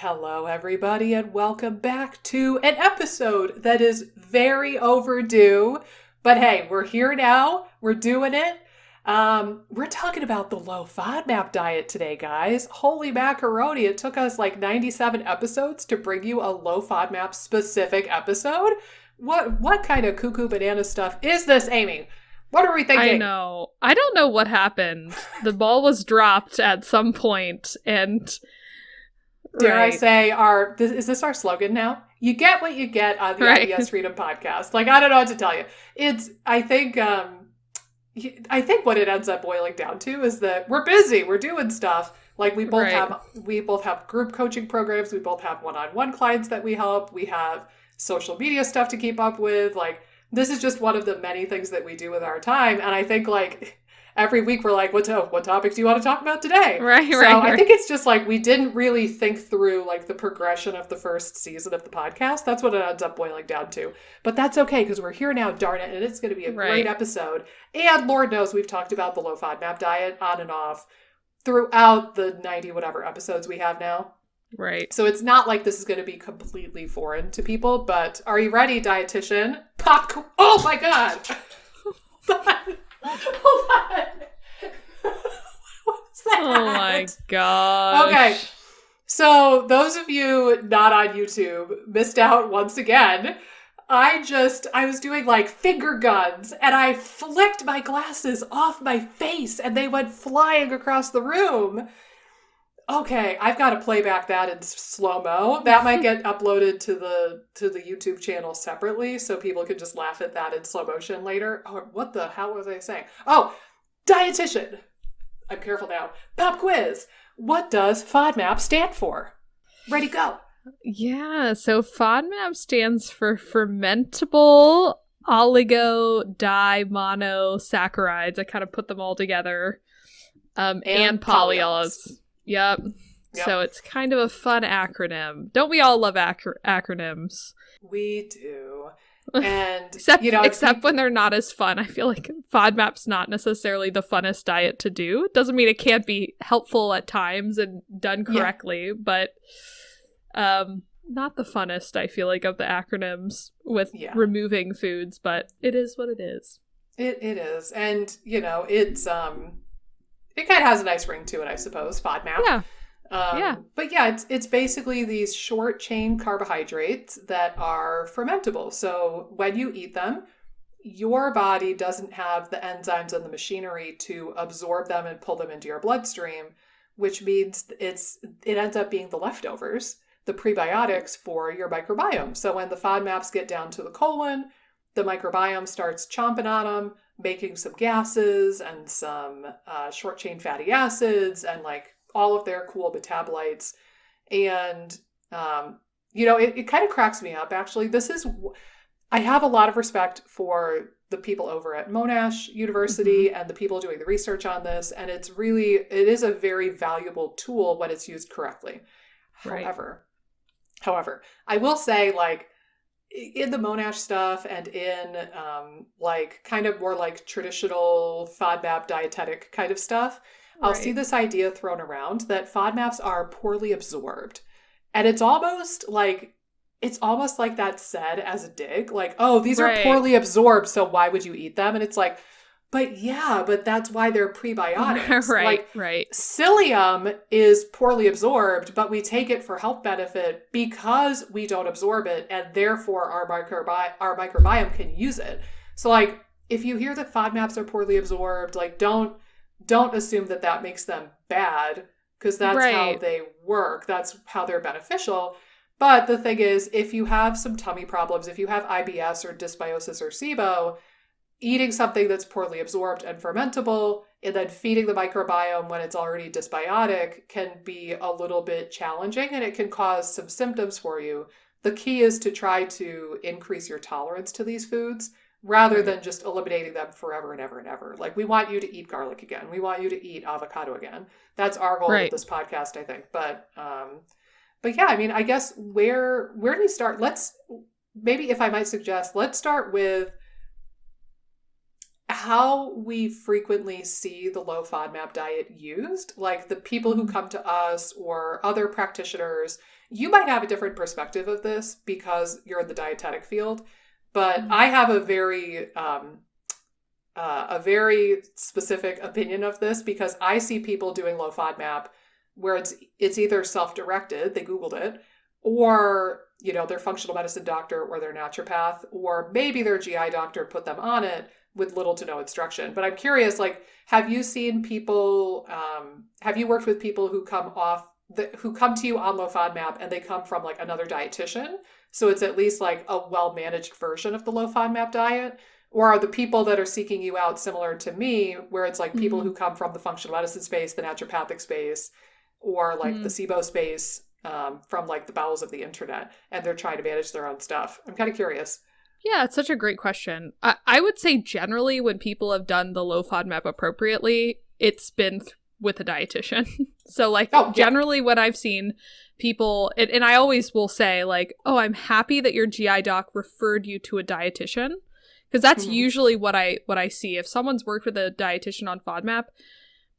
Hello, everybody, and welcome back to an episode that is very overdue. But hey, we're here now. We're doing it. We're talking about the Low FODMAP diet today, guys. Holy macaroni. It took us like 97 episodes to bring you a Low FODMAP specific episode. What kind of cuckoo banana stuff is this, Amy? What are we thinking? I know. I don't know what happened. The ball was dropped at some point, and... Dare I say, is this our slogan now? You get what you get on the IBS Freedom podcast. Like, I don't know what to tell you. I think what it ends up boiling down to is that we're busy. We're doing stuff. Like, we both have group coaching programs. We both have one-on-one clients that we help. We have social media stuff to keep up with. Like, this is just one of the many things that we do with our time. And I think, like, every week we're like, what topic do you want to talk about today? Right. I think it's just like we didn't really think through like the progression of the first season of the podcast. That's what it ends up boiling down to. But that's okay because we're here now, darn it, and it's going to be a great episode. And Lord knows we've talked about the Low FODMAP diet on and off throughout the 90 whatever episodes we have now. Right. So it's not like this is going to be completely foreign to people, but are you ready, dietitian? Oh my God. Hold on. What's that? Oh my gosh. Okay. So those of you not on YouTube missed out once again. I was doing like finger guns and I flicked my glasses off my face and they went flying across the room. Okay, I've got to play back that in slow-mo. That might get uploaded to the YouTube channel separately so people can just laugh at that in slow motion later. Oh, what the hell was I saying? Oh, dietitian. I'm careful now. Pop quiz. What does FODMAP stand for? Ready, go. Yeah, so FODMAP stands for fermentable oligomonosaccharides. I kind of put them all together. And polyols. Yep. So it's kind of a fun acronym. Don't we all love acronyms? We do. And except when they're not as fun. I feel like FODMAP's not necessarily the funnest diet to do. It doesn't mean it can't be helpful at times and done correctly, but not the funnest, I feel like, of the acronyms with removing foods, but it is what it is. It is. And, it's it kind of has a nice ring to it, I suppose, FODMAP. Yeah. But yeah, it's basically these short chain carbohydrates that are fermentable. So when you eat them, your body doesn't have the enzymes and the machinery to absorb them and pull them into your bloodstream, which means it ends up being the leftovers, the prebiotics for your microbiome. So when the FODMAPs get down to the colon, the microbiome starts chomping on them, making some gases and some short chain fatty acids and like all of their cool metabolites. And, it kind of cracks me up, actually. I have a lot of respect for the people over at Monash University and the people doing the research on this. And it is a very valuable tool when it's used correctly. Right. However, I will say, like, in the Monash stuff and in kind of more like traditional FODMAP dietetic kind of stuff, I'll see this idea thrown around that FODMAPs are poorly absorbed. And it's almost like that's said as a dig, like, oh, these are poorly absorbed, so why would you eat them? And it's like, but that's why they're prebiotics. Right. Psyllium is poorly absorbed, but we take it for health benefit because we don't absorb it, and therefore our microbiome can use it. So, like, if you hear that FODMAPs are poorly absorbed, like, don't assume that makes them bad, because that's how they work. That's how they're beneficial. But the thing is, if you have some tummy problems, if you have IBS or dysbiosis or SIBO, eating something that's poorly absorbed and fermentable and then feeding the microbiome when it's already dysbiotic can be a little bit challenging, and it can cause some symptoms for you. The key is to try to increase your tolerance to these foods rather than just eliminating them forever and ever and ever. Like, we want you to eat garlic again. We want you to eat avocado again. That's our goal with this podcast, I think. But yeah, I mean, I guess where do we start? Maybe if I might suggest, let's start with how we frequently see the low FODMAP diet used. Like the people who come to us or other practitioners, you might have a different perspective of this because you're in the dietetic field, but I have a very specific opinion of this because I see people doing low FODMAP where it's either self-directed, they Googled it, or, you know, their functional medicine doctor or their naturopath, or maybe their GI doctor put them on it with little to no instruction. But I'm curious, like, have you seen people, have you worked with people who who come to you on low FODMAP and they come from like another dietitian? So it's at least like a well-managed version of the low FODMAP diet? Or are the people that are seeking you out similar to me, where it's like people who come from the functional medicine space, the naturopathic space, or like the SIBO space, from like the bowels of the internet, and they're trying to manage their own stuff? I'm kind of curious. Yeah, it's such a great question. I would say generally when people have done the low FODMAP appropriately, it's been with a dietitian. So like generally when I've seen people, and I always will say like, oh, I'm happy that your GI doc referred you to a dietitian. Because that's usually what I see. If someone's worked with a dietitian on FODMAP,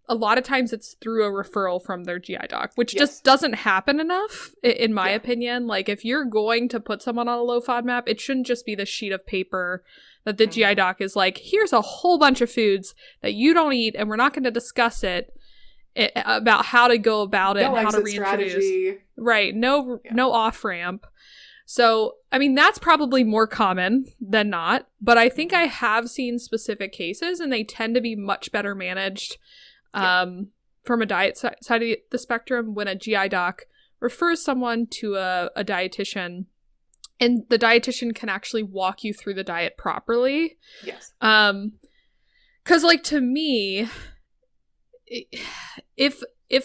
a lot of times it's through a referral from their GI doc, which just doesn't happen enough, in my opinion. Like, if you're going to put someone on a low FODMAP, it shouldn't just be the sheet of paper that the GI doc is like, here's a whole bunch of foods that you don't eat, and we're not going to discuss it about how to go about it, and how to reintroduce. Strategy. Right. No off-ramp. So, I mean, that's probably more common than not, but I think I have seen specific cases, and they tend to be much better managed from a diet side of the spectrum when a GI doc refers someone to a dietitian, and the dietitian can actually walk you through the diet properly. Yes. 'Cause like, to me, if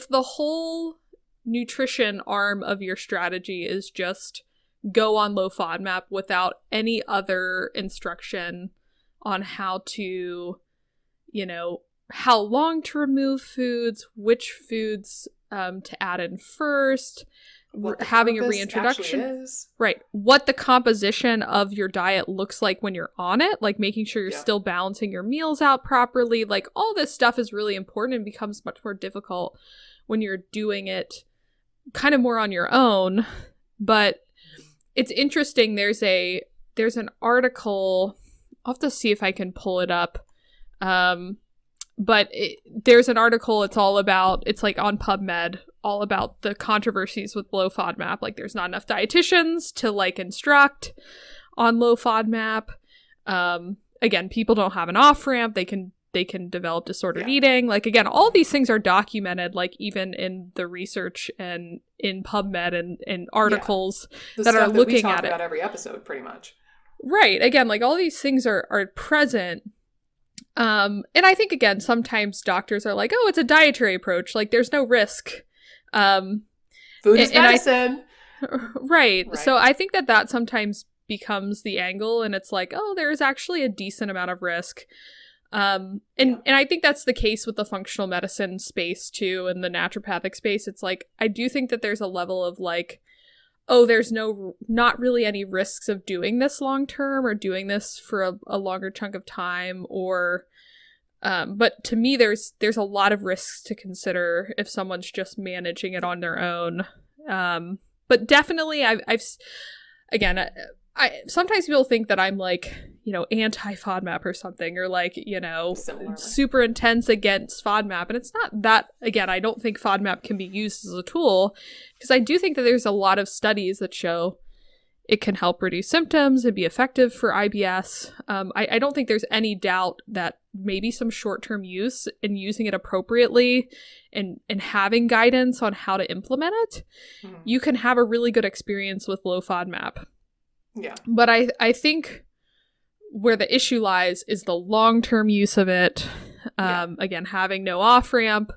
the whole nutrition arm of your strategy is just go on low FODMAP without any other instruction on how to, you know, how long to remove foods, which foods to add in first, having a reintroduction, right? What the composition of your diet looks like when you're on it, like making sure you're still balancing your meals out properly. Like, all this stuff is really important and becomes much more difficult when you're doing it kind of more on your own. But it's interesting. There's an article. I'll have to see if I can pull it up. But there's an article. It's like on PubMed, all about the controversies with low FODMAP. Like, there's not enough dietitians to like instruct on low FODMAP. Again, people don't have an off ramp. They can develop disordered eating. Like, again, all these things are documented, like even in the research and in PubMed and articles that are looking at it. About every episode, pretty much. Right. Again, like, all these things are present. And I think, again, sometimes doctors are like, oh, it's a dietary approach. Like, there's no risk. Food is medicine. Right. So I think that sometimes becomes the angle, and it's like, oh, there's actually a decent amount of risk. And I think that's the case with the functional medicine space too, and the naturopathic space. It's like, I do think that there's a level of like, oh, there's not really any risks of doing this long term or doing this for a longer chunk of time, or but to me there's a lot of risks to consider if someone's just managing it on their own. But definitely I've again, I sometimes people think that I'm like, you know, anti-FODMAP or something, or like, you know, super intense against FODMAP. And it's not that. Again, I don't think FODMAP can be used as a tool, because I do think that there's a lot of studies that show it can help reduce symptoms and be effective for IBS. I don't think there's any doubt that maybe some short-term use and using it appropriately and having guidance on how to implement it, you can have a really good experience with low FODMAP. Yeah. But I think where the issue lies is the long-term use of it. Again, having no off-ramp.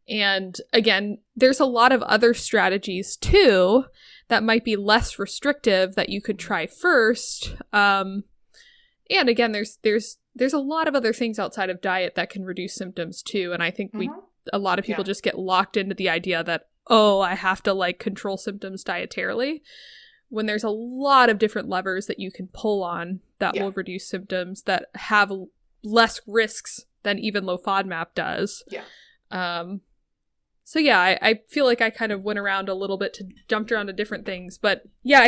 And again, there's a lot of other strategies too that might be less restrictive that you could try first. And again, there's a lot of other things outside of diet that can reduce symptoms too. And I think a lot of people just get locked into the idea that, oh, I have to like control symptoms dietarily, when there's a lot of different levers that you can pull on that will reduce symptoms, that have less risks than even low FODMAP does. Yeah. So yeah, I feel like I kind of went around a little bit, jumped around to different things, but yeah,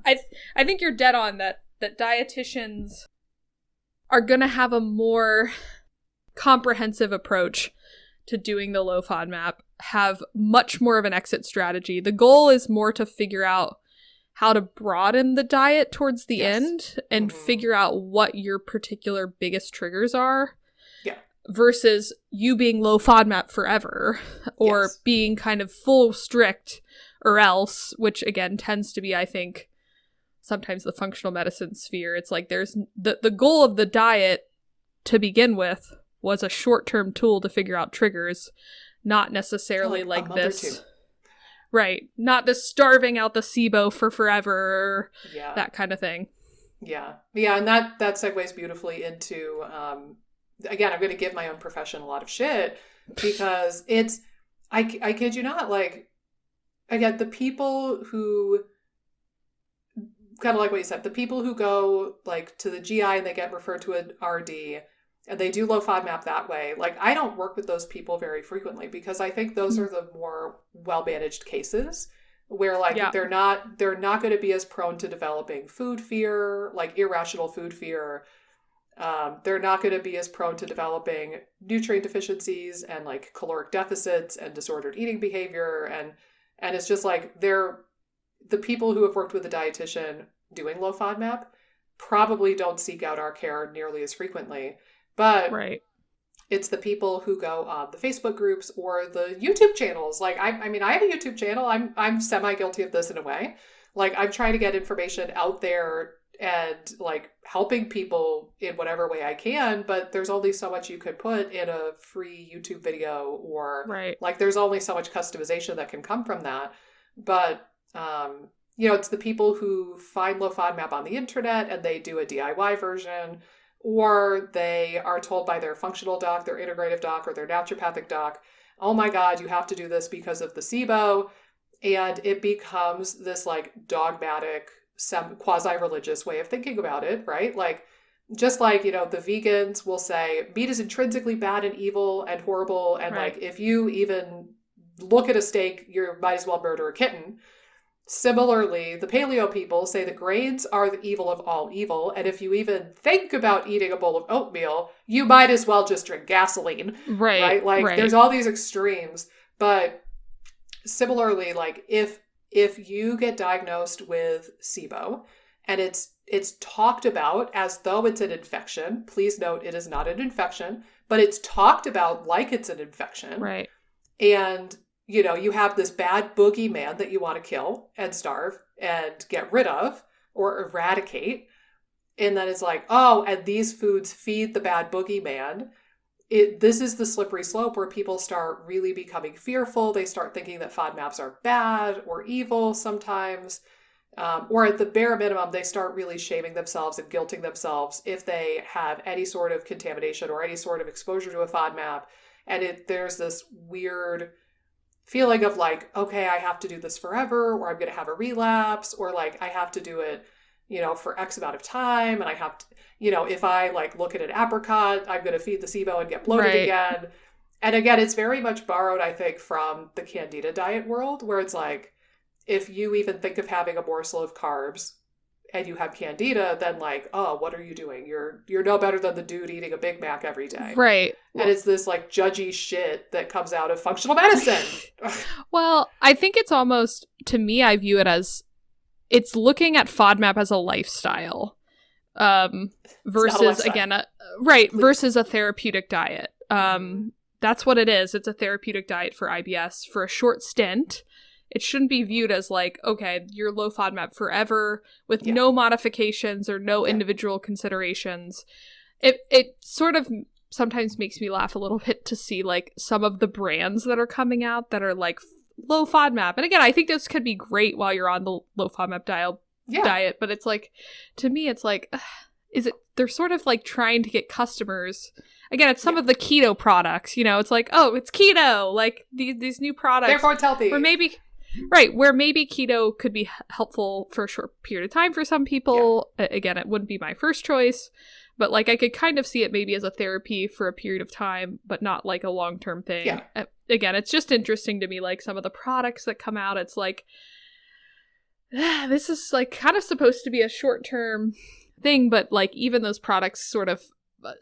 I think you're dead on that dietitians are going to have a more comprehensive approach to doing the low FODMAP, have much more of an exit strategy. The goal is more to figure out how to broaden the diet towards the end and figure out what your particular biggest triggers are. Yeah. Versus you being low FODMAP forever or being kind of full strict or else, which again tends to be, I think, sometimes the functional medicine sphere. It's like there's the goal of the diet to begin with was a short-term tool to figure out triggers, not necessarily like this. Right. Not the starving out the SIBO for forever, that kind of thing. Yeah. Yeah, and that segues beautifully into, again, I'm going to give my own profession a lot of shit because it's, I kid you not, like, again, the people who, kind of like what you said, the people who go, like, to the GI and they get referred to an RD and they do low FODMAP that way. Like, I don't work with those people very frequently because I think those are the more well-managed cases where, like, they're not going to be as prone to developing food fear, like irrational food fear. They're not going to be as prone to developing nutrient deficiencies and, like, caloric deficits and disordered eating behavior. And it's just like the people who have worked with a dietitian doing low FODMAP probably don't seek out our care nearly as frequently. But it's the people who go on the Facebook groups or the YouTube channels. Like, I mean, I have a YouTube channel. I'm semi-guilty of this in a way. Like, I'm trying to get information out there and, like, helping people in whatever way I can. But there's only so much you could put in a free YouTube video or, like, there's only so much customization that can come from that. But, you know, it's the people who find low FODMAP on the internet and they do a DIY version, or they are told by their functional doc, their integrative doc, or their naturopathic doc, oh my God, you have to do this because of the SIBO. And it becomes this, like, dogmatic, quasi-religious way of thinking about it, right? Like, just like, you know, the vegans will say meat is intrinsically bad and evil and horrible. And like, if you even look at a steak, you might as well murder a kitten. Similarly, the paleo people say that grains are the evil of all evil, and if you even think about eating a bowl of oatmeal, you might as well just drink gasoline. Right? Like, there's all these extremes. But similarly, like, if you get diagnosed with SIBO, and it's talked about as though it's an infection, please note it is not an infection, but it's talked about like it's an infection. Right. And you know, you have this bad boogeyman that you want to kill and starve and get rid of or eradicate. And then it's like, oh, and these foods feed the bad boogeyman. This is the slippery slope where people start really becoming fearful. They start thinking that FODMAPs are bad or evil sometimes. Or at the bare minimum, they start really shaming themselves and guilting themselves if they have any sort of contamination or any sort of exposure to a FODMAP. And there's this weird feeling of like, okay, I have to do this forever, or I'm going to have a relapse, or like I have to do it, you know, for X amount of time. And I have to, you know, if I like look at an apricot, I'm going to feed the SIBO and get bloated again. And again, it's very much borrowed, I think, from the Candida diet world, where it's like, if you even think of having a morsel of carbs and you have Candida, then like, oh, what are you doing? You're no better than the dude eating a Big Mac every day. Right. And it's this like judgy shit that comes out of functional medicine. Well, I think it's almost, to me, I view it as, it's looking at FODMAP as a lifestyle. Versus, again, versus a therapeutic diet. That's what it is. It's a therapeutic diet for IBS for a short stint. It shouldn't be viewed as like, okay, you're low FODMAP forever with no modifications or no individual considerations. It sort of sometimes makes me laugh a little bit to see like some of the brands that are coming out that are like low FODMAP. And again, I think this could be great while you're on the low FODMAP diet, but it's like, to me, it's like, they're sort of like trying to get customers. Again, it's some of the keto products, you know, it's like, oh, it's keto, like these new products. Therefore it's healthy. Where maybe keto could be helpful for a short period of time for some people. Again, it wouldn't be my first choice. but like I could kind of see it maybe as a therapy for a period of time, but not like a long-term thing. Yeah. Again, it's just interesting to me, like some of the products that come out, it's like, this is like kind of supposed to be a short-term thing, but like even those products sort of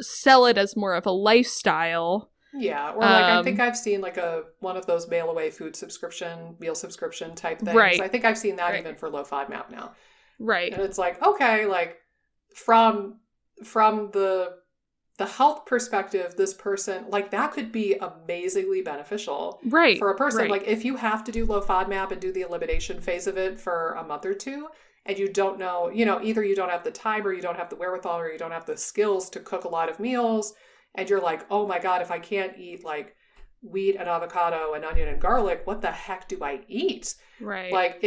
sell it as more of a lifestyle. Yeah, or like I think I've seen like one of those mail away food subscription, meal subscription type things. Right. I think I've seen that even for low FODMAP now. Right. And it's like, okay, like from the health perspective, this person, like that could be amazingly beneficial for a person. Like if you have to do low FODMAP and do the elimination phase of it for a month or two, and you don't know, either you don't have the time or you don't have the wherewithal or you don't have the skills to cook a lot of meals, and you're like, oh my God, if I can't eat like wheat and avocado and onion and garlic, what the heck do I eat? Right. Like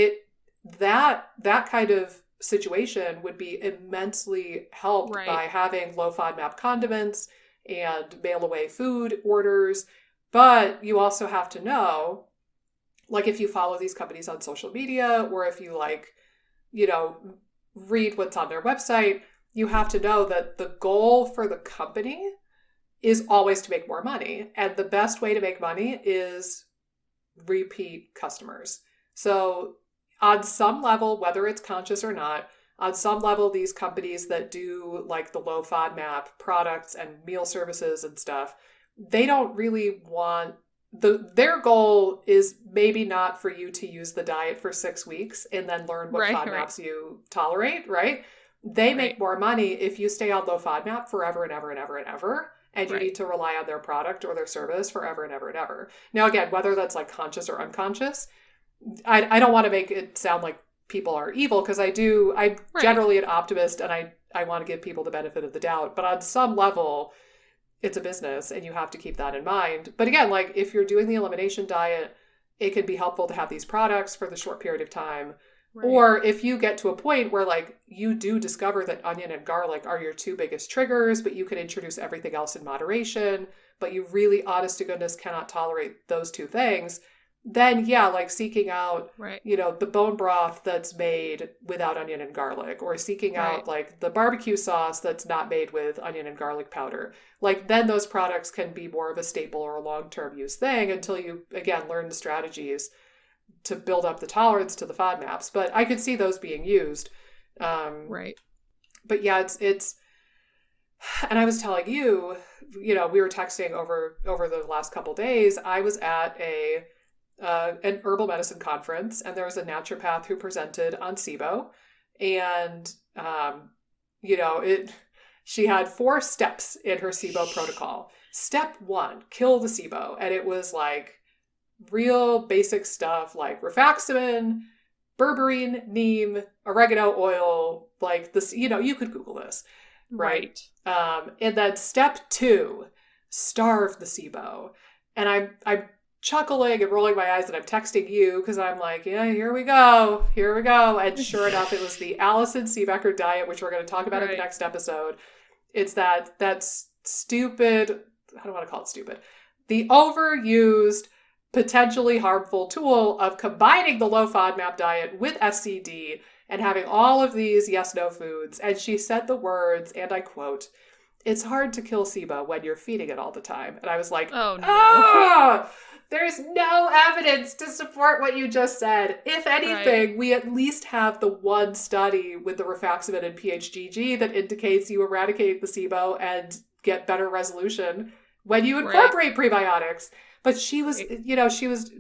that kind of situation would be immensely helped by having low FODMAP condiments and mail away food orders. But you also have to know, like if you follow these companies on social media, or if you like, read what's on their website, you have to know that the goal for the company is always to make more money. And the best way to make money is repeat customers. So on some level, whether it's conscious or not, on some level, these companies that do like the low FODMAP products and meal services and stuff, they don't really want their goal is maybe not for you to use the diet for 6 weeks and then learn what FODMAPs you tolerate, right? They make more money if you stay on low FODMAP forever and ever and ever and ever. And you need to rely on their product or their service forever and ever and ever. Now, again, whether that's like conscious or unconscious, I don't want to make it sound like people are evil, because I'm generally an optimist and I want to give people the benefit of the doubt. But on some level, it's a business and you have to keep that in mind. But again, like if you're doing the elimination diet, it can be helpful to have these products for the short period of time. Right. Or if you get to a point where like you do discover that onion and garlic are your two biggest triggers, but you can introduce everything else in moderation, but you really, honest to goodness, cannot tolerate those two things, then yeah, like seeking out, the bone broth that's made without onion and garlic, or seeking out like the barbecue sauce that's not made with onion and garlic powder. Like then those products can be more of a staple or a long-term use thing until you, again, learn the strategies to build up the tolerance to the FODMAPs. But I could see those being used. But yeah, it's, and I was telling you, we were texting over the last couple days. I was at an herbal medicine conference, and there was a naturopath who presented on SIBO, and she had 4 steps in her SIBO protocol. Step 1, kill the SIBO, and it was like real basic stuff like rifaximin, berberine, neem, oregano oil, like this. You could Google this, right? And then step 2, starve the SIBO, and I'm chuckling and rolling my eyes, and I'm texting you because I'm like, yeah, here we go. And sure enough, it was the Allison Seebecker diet, which we're going to talk about in the next episode. It's that's stupid. I don't want to call it stupid. The overused, potentially harmful tool of combining the low FODMAP diet with SCD and having all of these yes-no foods. And she said the words, and I quote, "It's hard to kill SIBO when you're feeding it all the time." And I was like, oh no. There's no evidence to support what you just said. If anything, we at least have the one study with the rifaximin and PHGG that indicates you eradicate the SIBO and get better resolution when you incorporate prebiotics. But she was, she was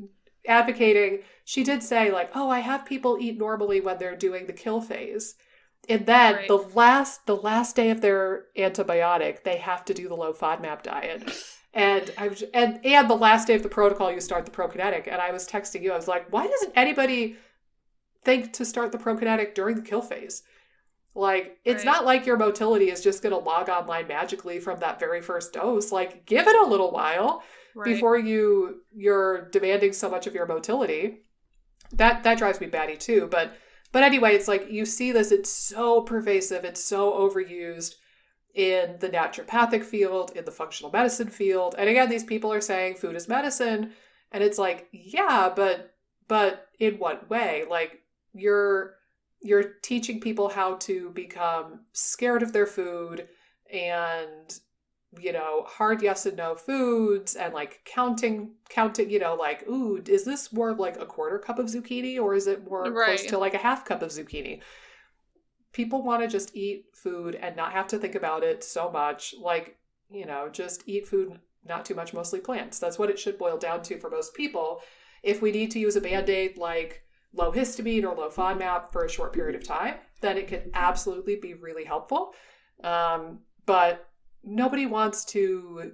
advocating, she did say like, oh, I have people eat normally when they're doing the kill phase. And then the last day of their antibiotic, they have to do the low FODMAP diet. And and the last day of the protocol, you start the prokinetic. And I was texting you, I was like, why doesn't anybody think to start the prokinetic during the kill phase? Like, it's not like your motility is just going to log online magically from that very first dose. Like, give it a little while before you're demanding so much of your motility. That drives me batty too. But anyway, it's like you see this, it's so pervasive, it's so overused in the naturopathic field, in the functional medicine field. And again, these people are saying food is medicine. And it's like, yeah, but in what way? Like you're teaching people how to become scared of their food, and, hard yes and no foods, and like counting, like, ooh, is this more like a quarter cup of zucchini, or is it more close to like a half cup of zucchini? People want to just eat food and not have to think about it so much. Like, just eat food, not too much, mostly plants. That's what it should boil down to for most people. If we need to use a Band-Aid like low histamine or low FODMAP for a short period of time, then it can absolutely be really helpful. But nobody wants to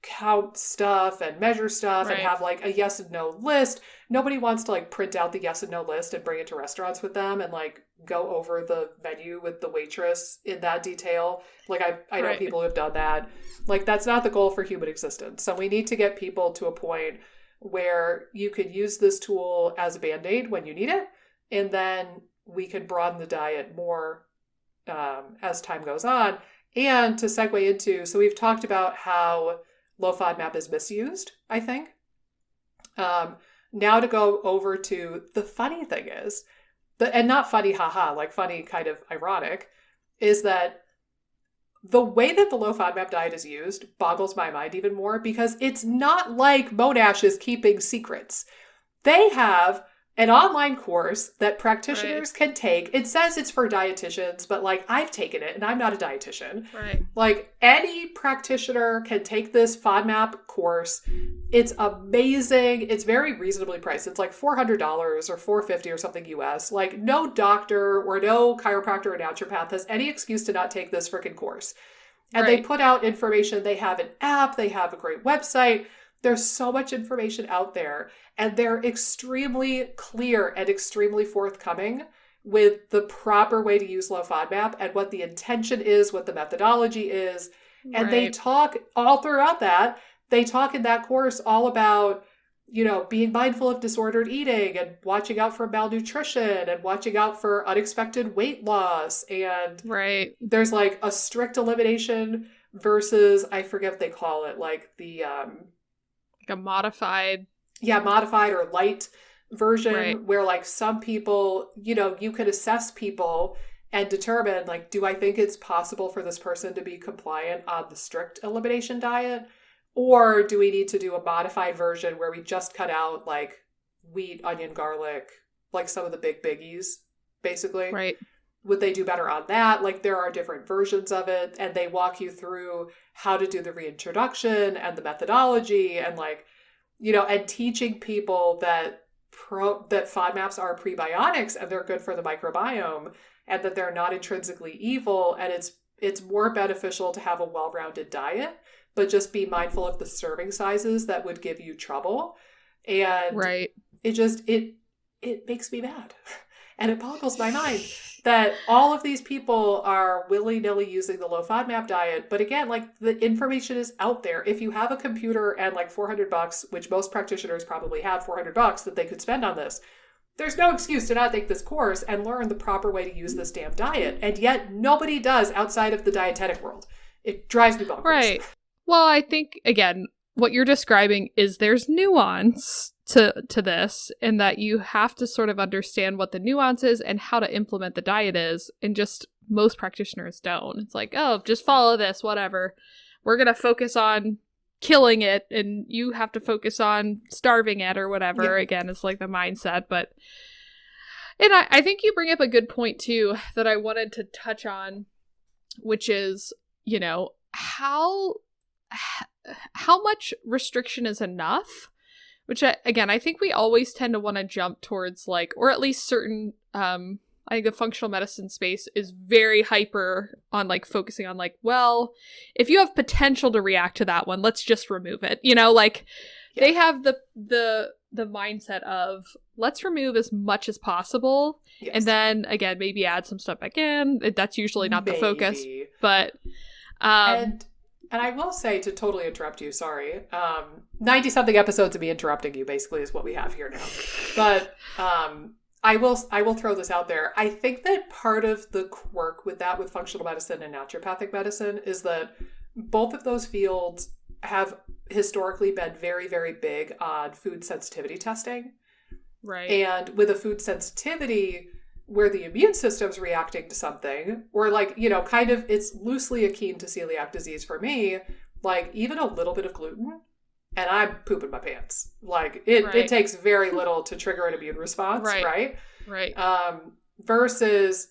count stuff and measure stuff and have like a yes and no list. Nobody wants to like print out the yes and no list and bring it to restaurants with them and like go over the menu with the waitress in that detail. Like I know people who have done that. Like that's not the goal for human existence. So we need to get people to a point where you could use this tool as a Band-Aid when you need it. And then we can broaden the diet more as time goes on. And to segue into, so we've talked about how low FODMAP is misused, I think. Now to go over to the funny thing is, and not funny, haha, like funny kind of ironic, is that the way that the low FODMAP diet is used boggles my mind even more, because it's not like Monash is keeping secrets. They have an online course that practitioners can take. It says it's for dietitians, but like I've taken it and I'm not a dietitian. Like any practitioner can take this FODMAP course. It's amazing. It's very reasonably priced. It's like $400 or $450 or something US. Like no doctor or no chiropractor or naturopath has any excuse to not take this freaking course. And they put out information. They have an app. They have a great website. There's so much information out there, and they're extremely clear and extremely forthcoming with the proper way to use low FODMAP and what the intention is, what the methodology is. And they talk all throughout that. They talk in that course all about, being mindful of disordered eating and watching out for malnutrition and watching out for unexpected weight loss. And there's like a strict elimination versus, I forget what they call it, like the... a modified or light version where like some people, you could assess people and determine like, do I think it's possible for this person to be compliant on the strict elimination diet? Or do we need to do a modified version where we just cut out like wheat, onion, garlic, like some of the big biggies, basically? Would they do better on that? Like there are different versions of it, and they walk you through how to do the reintroduction and the methodology and like, and teaching people that FODMAPs are prebiotics and they're good for the microbiome and that they're not intrinsically evil. And it's more beneficial to have a well-rounded diet, but just be mindful of the serving sizes that would give you trouble. And it makes me mad. And it boggles my mind that all of these people are willy-nilly using the low FODMAP diet. But again, like the information is out there. If you have a computer and like $400, which most practitioners probably have $400 that they could spend on this, there's no excuse to not take this course and learn the proper way to use this damn diet. And yet nobody does outside of the dietetic world. It drives me bonkers. Well, I think, again, what you're describing is there's nuance to this, in that you have to sort of understand what the nuance is and how to implement the diet is, and just most practitioners don't. It's like, oh, just follow this, whatever. We're going to focus on killing it, and you have to focus on starving it or whatever. Again, it's like the mindset. And I think you bring up a good point, too, that I wanted to touch on, which is, how much restriction is enough? Which, again, I think we always tend to want to jump towards, like, or at least certain, I think the functional medicine space is very hyper on, like, focusing on, like, well, if you have potential to react to that one, let's just remove it. They have the mindset of, let's remove as much as possible. And then, again, maybe add some stuff back in. That's usually not the focus. But, And I will say, to totally interrupt you, sorry, 90-something episodes of me interrupting you basically is what we have here now. But I will throw this out there. I think that part of the quirk with that, with functional medicine and naturopathic medicine, is that both of those fields have historically been very, very big on food sensitivity testing. And with a food sensitivity, where the immune system's reacting to something, or like, you know, kind of, it's loosely akin to celiac disease for me, like even a little bit of gluten and I'm pooping my pants. Like it takes very little to trigger an immune response, right? Versus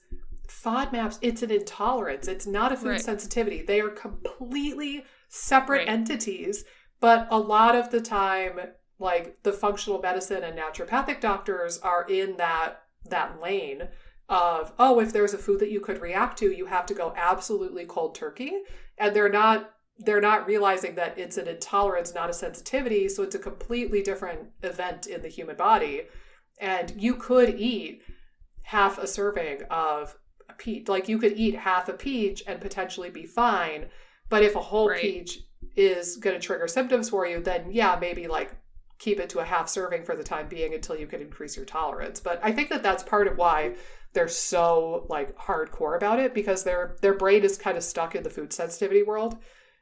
FODMAPs, it's an intolerance. It's not a food sensitivity. They are completely separate entities, but a lot of the time, like the functional medicine and naturopathic doctors are in that lane of, oh, if there's a food that you could react to, you have to go absolutely cold turkey. And they're not realizing that it's an intolerance, not a sensitivity. So it's a completely different event in the human body. And you could eat half a serving of a peach. Like you could eat half a peach and potentially be fine. But if a whole peach is going to trigger symptoms for you, then yeah, maybe like keep it to a half serving for the time being until you can increase your tolerance. But I think that that's part of why they're so like hardcore about it, because their brain is kind of stuck in the food sensitivity world,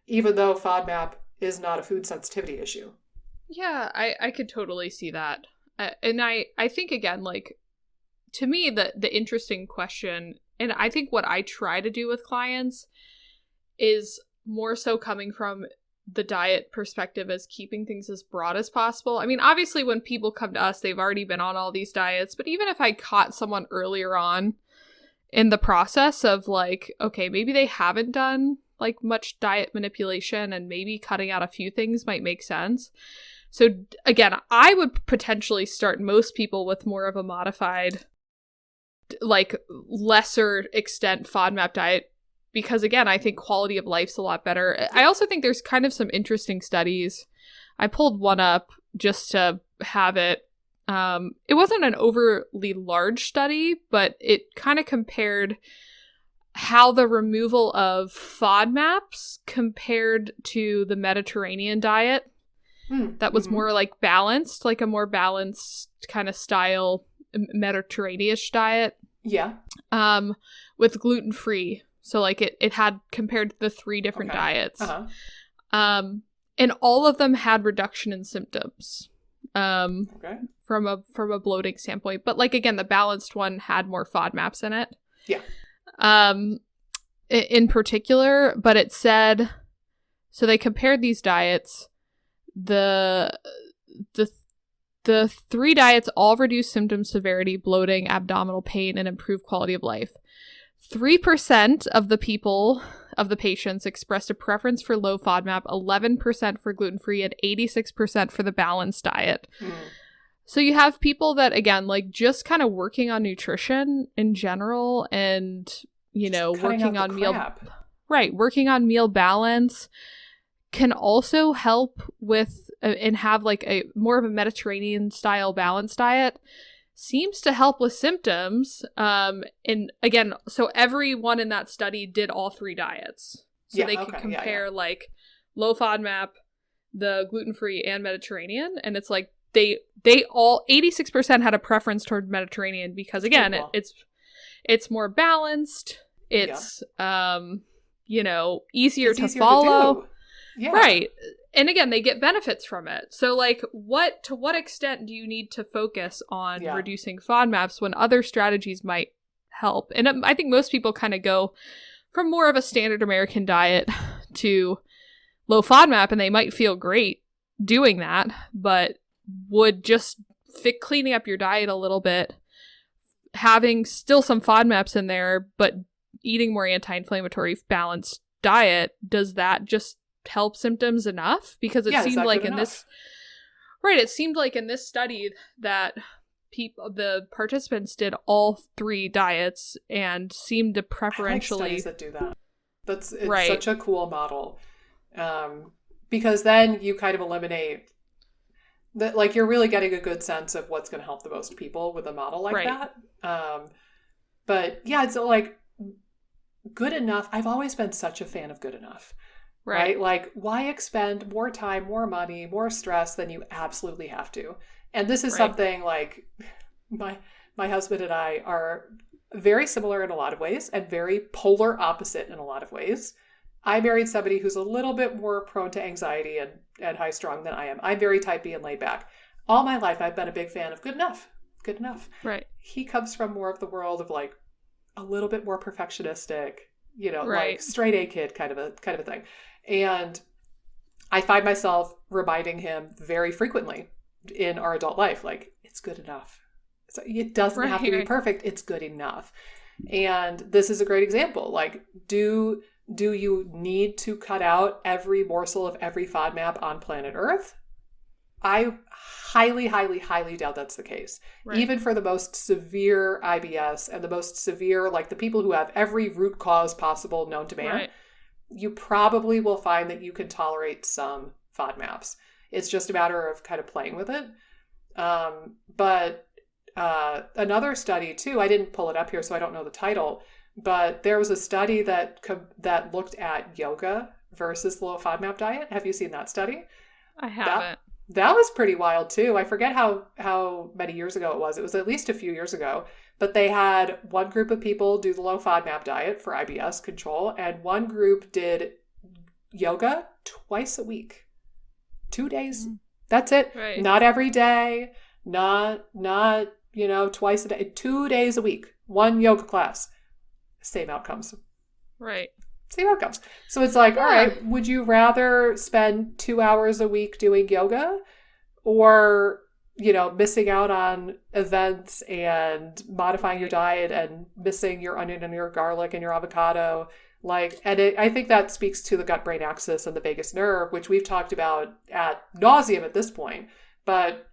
even though FODMAP is not a food sensitivity issue. Yeah, I could totally see that. And I think, again, like, to me, the interesting question, and I think what I try to do with clients is more so coming from the diet perspective as keeping things as broad as possible. I mean, obviously when people come to us, they've already been on all these diets, but even if I caught someone earlier on in the process of like, okay, maybe they haven't done like much diet manipulation and maybe cutting out a few things might make sense. So again, I would potentially start most people with more of a modified, like lesser extent FODMAP diet, because again, I think quality of life's a lot better. I also think there's kind of some interesting studies. I pulled one up just to have it. It wasn't an overly large study, but it kind of compared how the removal of FODMAPs compared to the Mediterranean diet. That was more like balanced, like a more balanced kind of style Mediterranean-ish diet. Yeah. With gluten-free. So like it had compared the 3 different diets. And all of them had reduction in symptoms. From a bloating standpoint. But like again, the balanced one had more FODMAPs in it. Yeah. In particular, but it said, so they compared these diets. The 3 diets all reduce symptom severity, bloating, abdominal pain, and improve quality of life. 3% of the patients expressed a preference for low FODMAP, 11% for gluten-free, and 86% for the balanced diet. So you have people that, again, like just kind of working on nutrition in general and, you know, working on working on meal balance can also help with and have like a more of a Mediterranean style balanced diet. Seems to help with symptoms. And again, so everyone in that study did all 3 diets. So they could compare like low FODMAP, the gluten-free, and Mediterranean. And it's like they all 86% had a preference toward Mediterranean because again, it's more balanced. It's you know, easier to follow. Right. And again, they get benefits from it. So like to what extent do you need to focus on reducing FODMAPs when other strategies might help? And I think most people kind of go from more of a standard American diet to low FODMAP and they might feel great doing that, but would just cleaning up your diet a little bit, having still some FODMAPs in there, but eating more anti-inflammatory balanced diet, does that just help symptoms enough? Because it seemed like in this it seemed like in this study that the participants did all 3 diets and seemed to preferentially studies that do that. It's such a cool model, because then you kind of eliminate that, like you're really getting a good sense of what's going to help the most people with a model like that. But yeah, it's like good enough. I've always been such a fan of good enough. Right? Like, why expend more time, more money, more stress than you absolutely have to? And this is something like my husband and I are very similar in a lot of ways and very polar opposite in a lot of ways. I married somebody who's a little bit more prone to anxiety and high strung than I am. I'm very type B and laid back. All my life, I've been a big fan of good enough. Good enough. Right. he comes from more of the world of like a little bit more perfectionistic, Right. like straight A kid kind of a thing. And I find myself reminding him very frequently in our adult life, like, it's good enough. So it doesn't have to be perfect. It's good enough. And this is a great example. Like, do you need to cut out every morsel of every FODMAP on planet Earth? I highly, highly, highly doubt that's the case. Right. Even for the most severe IBS and the most severe, like the people who have every root cause possible known to man, you probably will find that you can tolerate some FODMAPs. It's just a matter of kind of playing with it. But another study too, I didn't pull it up here, so I don't know the title, but there was a study that looked at yoga versus low FODMAP diet. Have you seen that study? I haven't. That was pretty wild too. I forget how many years ago it was. It was at least a few years ago. But they had one group of people do the low FODMAP diet for IBS control, and one group did yoga twice a week. 2 days. That's it. Right. Not every day. Not twice a day. 2 days a week. One yoga class. Same outcomes. Right. Same outcomes. So it's like, all right, would you rather spend 2 hours a week doing yoga or, missing out on events and modifying your diet and missing your onion and your garlic and your avocado? I think that speaks to the gut-brain axis and the vagus nerve, which we've talked about ad nauseum at this point. But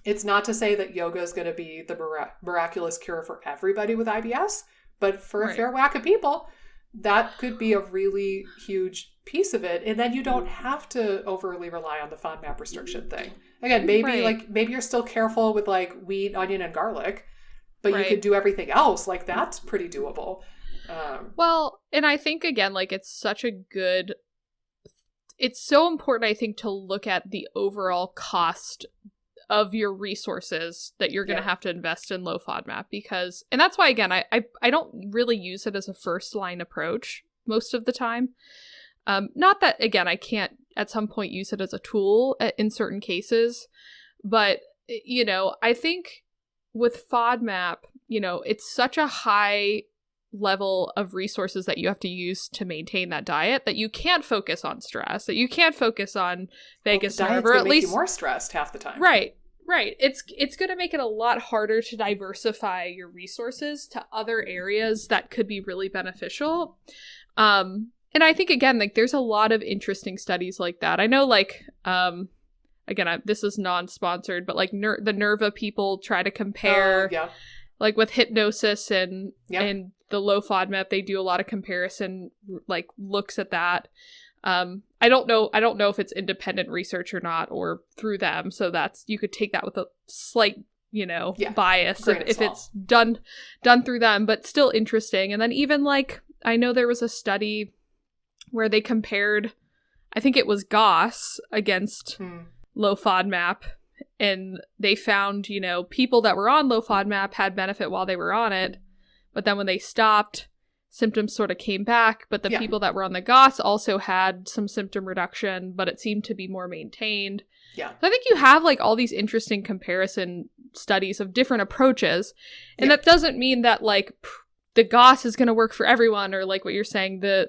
it's not to say that yoga is going to be the miraculous cure for everybody with IBS, but for a fair whack of people, that could be a really huge piece of it. And then you don't have to overly rely on the FODMAP restriction thing. Again, maybe you're still careful with like wheat, onion, and garlic, but you could do everything else. Like, that's pretty doable. Well, and I think, again, like, it's so important, I think, to look at the overall cost of your resources that you're going to have to invest in low FODMAP, because, and that's why, again, I don't really use it as a first line approach most of the time. Not that, again, I can't at some point use it as a tool in certain cases, but, I think with FODMAP, it's such a high level of resources that you have to use to maintain that diet that you can't focus on stress, that you can't focus on vagus nerve, or at least make you more stressed half the time. Right. It's going to make it a lot harder to diversify your resources to other areas that could be really beneficial. And I think, again, like, there's a lot of interesting studies like that. I know, like, again, this is non-sponsored, but like the Nerva people try to compare, like with hypnosis and the low FODMAP, they do a lot of comparison, like, looks at that. I don't know if it's independent research or not, or through them. So you could take that with a slight, bias if it's done through them, but still interesting. And then even, like, I know there was a study where they compared, I think it was GOS against low FODMAP, and they found, people that were on low FODMAP had benefit while they were on it, but then when they stopped, symptoms sort of came back, but the people that were on the GOS also had some symptom reduction, but it seemed to be more maintained. Yeah. So I think you have, like, all these interesting comparison studies of different approaches, and that doesn't mean that, like, the GOS is going to work for everyone, or, like what you're saying, the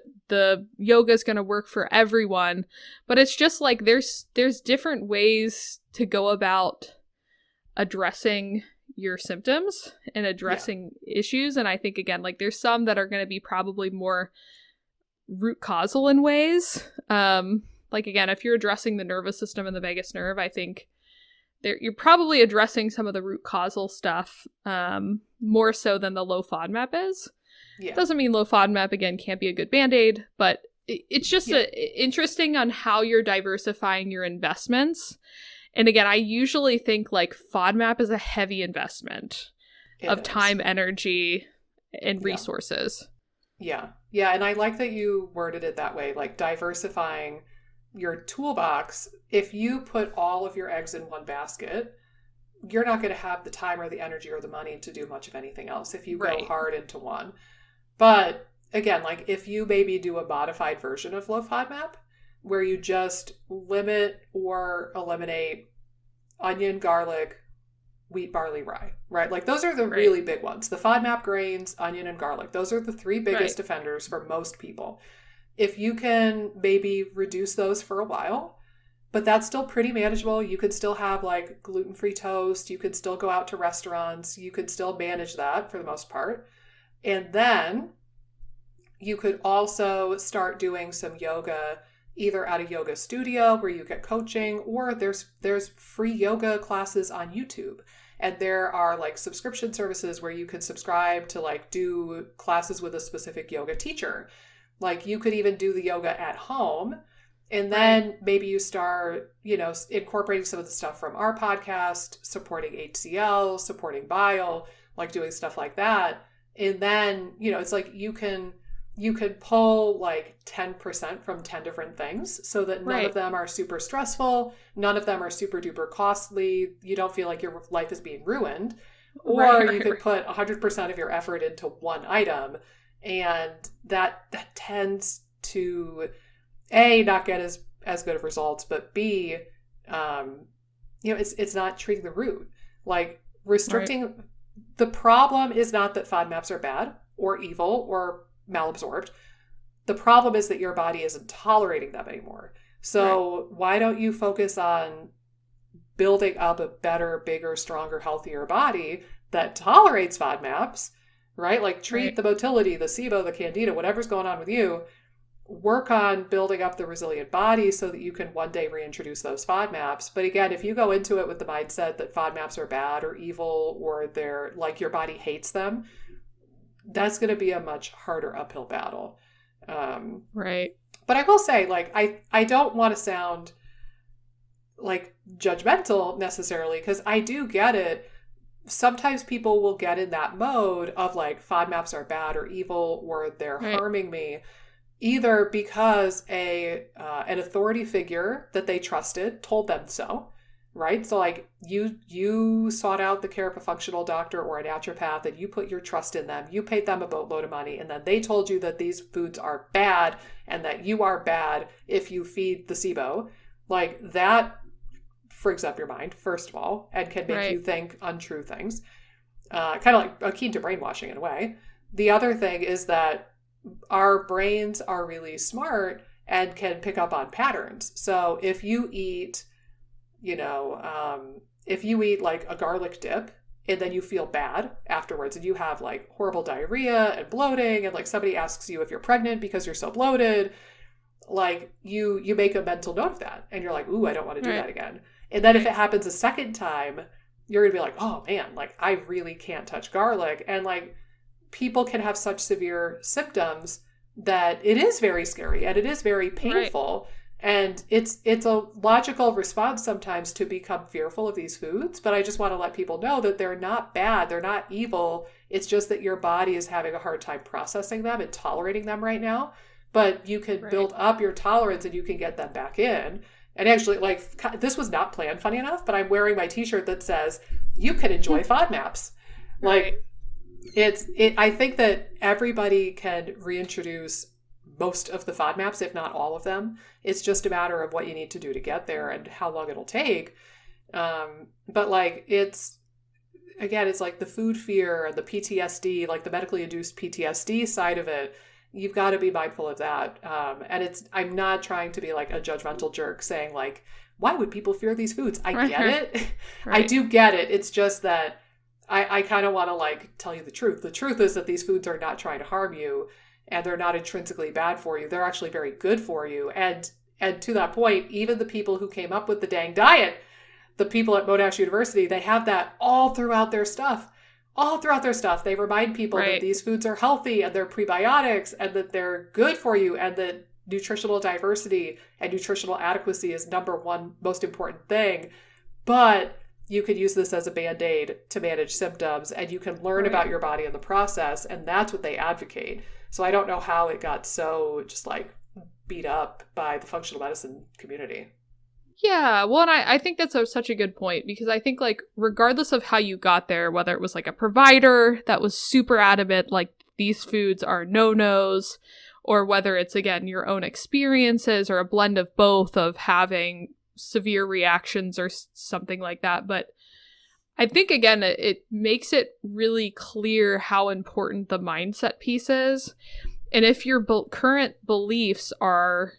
yoga is going to work for everyone, but it's just like there's different ways to go about addressing your symptoms and addressing issues. And I think, again, like, there's some that are going to be probably more root causal in ways. Like, again, if you're addressing the nervous system and the vagus nerve, I think you're probably addressing some of the root causal stuff more so than the low FODMAP is. Yeah. Doesn't mean low FODMAP, again, can't be a good Band-Aid, but it's just interesting on how you're diversifying your investments. And again, I usually think, like, FODMAP is a heavy investment of time, energy, and resources. Yeah. And I like that you worded it that way, like diversifying your toolbox. If you put all of your eggs in one basket, you're not going to have the time or the energy or the money to do much of anything else if you go hard into one. But again, like, if you maybe do a modified version of low FODMAP, where you just limit or eliminate onion, garlic, wheat, barley, rye, right? Like those are the really big ones. The FODMAP grains, onion, and garlic. Those are the three biggest offenders for most people. If you can maybe reduce those for a while, but that's still pretty manageable. You could still have like gluten-free toast. You could still go out to restaurants. You could still manage that for the most part. And then you could also start doing some yoga, either at a yoga studio where you get coaching, or there's free yoga classes on YouTube. And there are like subscription services where you could subscribe to like do classes with a specific yoga teacher. Like you could even do the yoga at home. And then maybe you start, you know, incorporating some of the stuff from our podcast, supporting HCL, supporting Bile, like doing stuff like that. And then, you know, it's like you can pull like 10% from 10 different things so that none of them are super stressful. None of them are super duper costly. You don't feel like your life is being ruined. Or you could put 100% of your effort into one item. And that tends to A, not get as good of results, but B, you know, it's not treating the root. Like restricting, the problem is not that FODMAPs are bad or evil or malabsorbed. The problem is that your body isn't tolerating them anymore. So why don't you focus on building up a better, bigger, stronger, healthier body that tolerates FODMAPs, right? Like treat the motility, the SIBO, the candida, whatever's going on with you. Work on building up the resilient body so that you can one day reintroduce those FODMAPs. But again, if you go into it with the mindset that FODMAPs are bad or evil or they're like your body hates them, that's going to be a much harder uphill battle. But I will say, like, I don't want to sound like judgmental necessarily, because I do get it. Sometimes people will get in that mode of like FODMAPs are bad or evil or they're harming me. Either because an authority figure that they trusted told them so, right? So like you sought out the care of a functional doctor or a naturopath and you put your trust in them. You paid them a boatload of money and then they told you that these foods are bad and that you are bad if you feed the SIBO. Like that freaks up your mind, first of all, and can make you think untrue things. Kind of like akin to brainwashing in a way. The other thing is that our brains are really smart and can pick up on patterns. So if you eat, you know, if you eat like a garlic dip and then you feel bad afterwards and you have like horrible diarrhea and bloating and like somebody asks you if you're pregnant because you're so bloated, like you make a mental note of that and you're like, ooh, I don't want to do that again. And then if it happens a second time, you're going to be like, oh man, like I really can't touch garlic. And like, people can have such severe symptoms that it is very scary and it is very painful. And it's a logical response sometimes to become fearful of these foods. But I just want to let people know that they're not bad. They're not evil. It's just that your body is having a hard time processing them and tolerating them right now. But you can build up your tolerance and you can get them back in. And actually, like, this was not planned, funny enough, but I'm wearing my t-shirt that says, you can enjoy FODMAPs. Like, I think that everybody can reintroduce most of the FODMAPs, if not all of them. It's just a matter of what you need to do to get there and how long it'll take. But like, it's like the food fear and the PTSD, like the medically induced PTSD side of it. You've got to be mindful of that. And I'm not trying to be like a judgmental jerk saying like, why would people fear these foods? I get it. I do get it. It's just that I kind of want to like tell you the truth. The truth is that these foods are not trying to harm you and they're not intrinsically bad for you. They're actually very good for you. And to that point, even the people who came up with the dang diet, the people at Monash University, they have that all throughout their stuff. All throughout their stuff. They remind people that these foods are healthy and they're prebiotics and that they're good for you and that nutritional diversity and nutritional adequacy is number one most important thing. But you could use this as a Band-Aid to manage symptoms and you can learn about your body in the process. And that's what they advocate. So I don't know how it got so just like beat up by the functional medicine community. Yeah, well, and I think that's such a good point because I think like regardless of how you got there, whether it was like a provider that was super adamant, like these foods are no-nos, or whether it's, again, your own experiences or a blend of both of having severe reactions or something like that. But I think, again, it makes it really clear how important the mindset piece is. And if your current beliefs are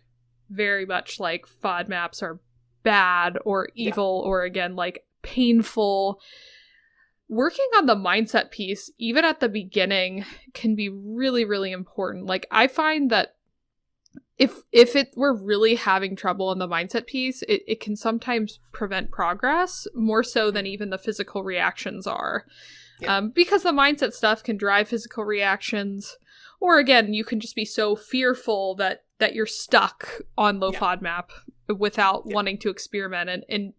very much like FODMAPs are bad or evil or, again, like painful, working on the mindset piece, even at the beginning, can be really, really important. Like, I find that if we're really having trouble in the mindset piece, it can sometimes prevent progress more so than even the physical reactions are. Because the mindset stuff can drive physical reactions. Or again, you can just be so fearful that you're stuck on low FODMAP without wanting to experiment and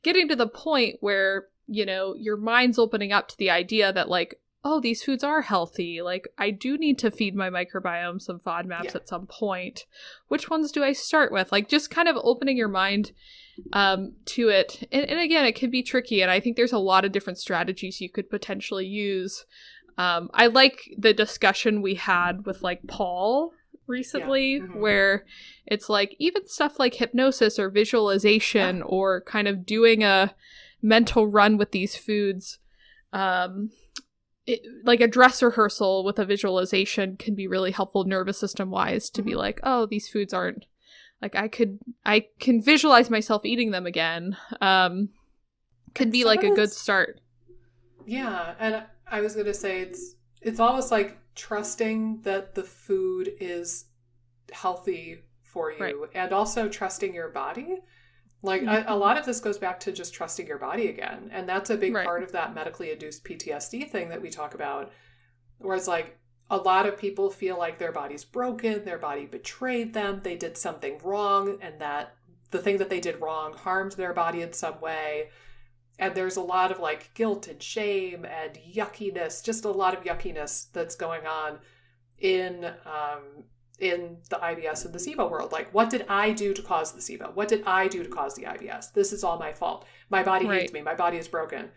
getting to the point where, you know, your mind's opening up to the idea that, like, oh, these foods are healthy. Like, I do need to feed my microbiome some FODMAPs at some point. Which ones do I start with? Like, just kind of opening your mind to it. And again, it can be tricky. And I think there's a lot of different strategies you could potentially use. I like the discussion we had with, like, Paul recently, where it's like even stuff like hypnosis or visualization or kind of doing a mental run with these foods, like a dress rehearsal with a visualization can be really helpful nervous system wise to be like, oh, these foods aren't like, I can visualize myself eating them again. Could be like a good start. Yeah. And I was going to say it's almost like trusting that the food is healthy for you and also trusting your body. Like, a lot of this goes back to just trusting your body again. And that's a big part of that medically induced PTSD thing that we talk about, where it's like a lot of people feel like their body's broken, their body betrayed them, they did something wrong, and that the thing that they did wrong harmed their body in some way. And there's a lot of, like, guilt and shame and yuckiness, just a lot of yuckiness that's going on in the IBS and the SIBO world. Like, what did I do to cause the SIBO? What did I do to cause the IBS? This is all my fault. My body hates me. My body is broken.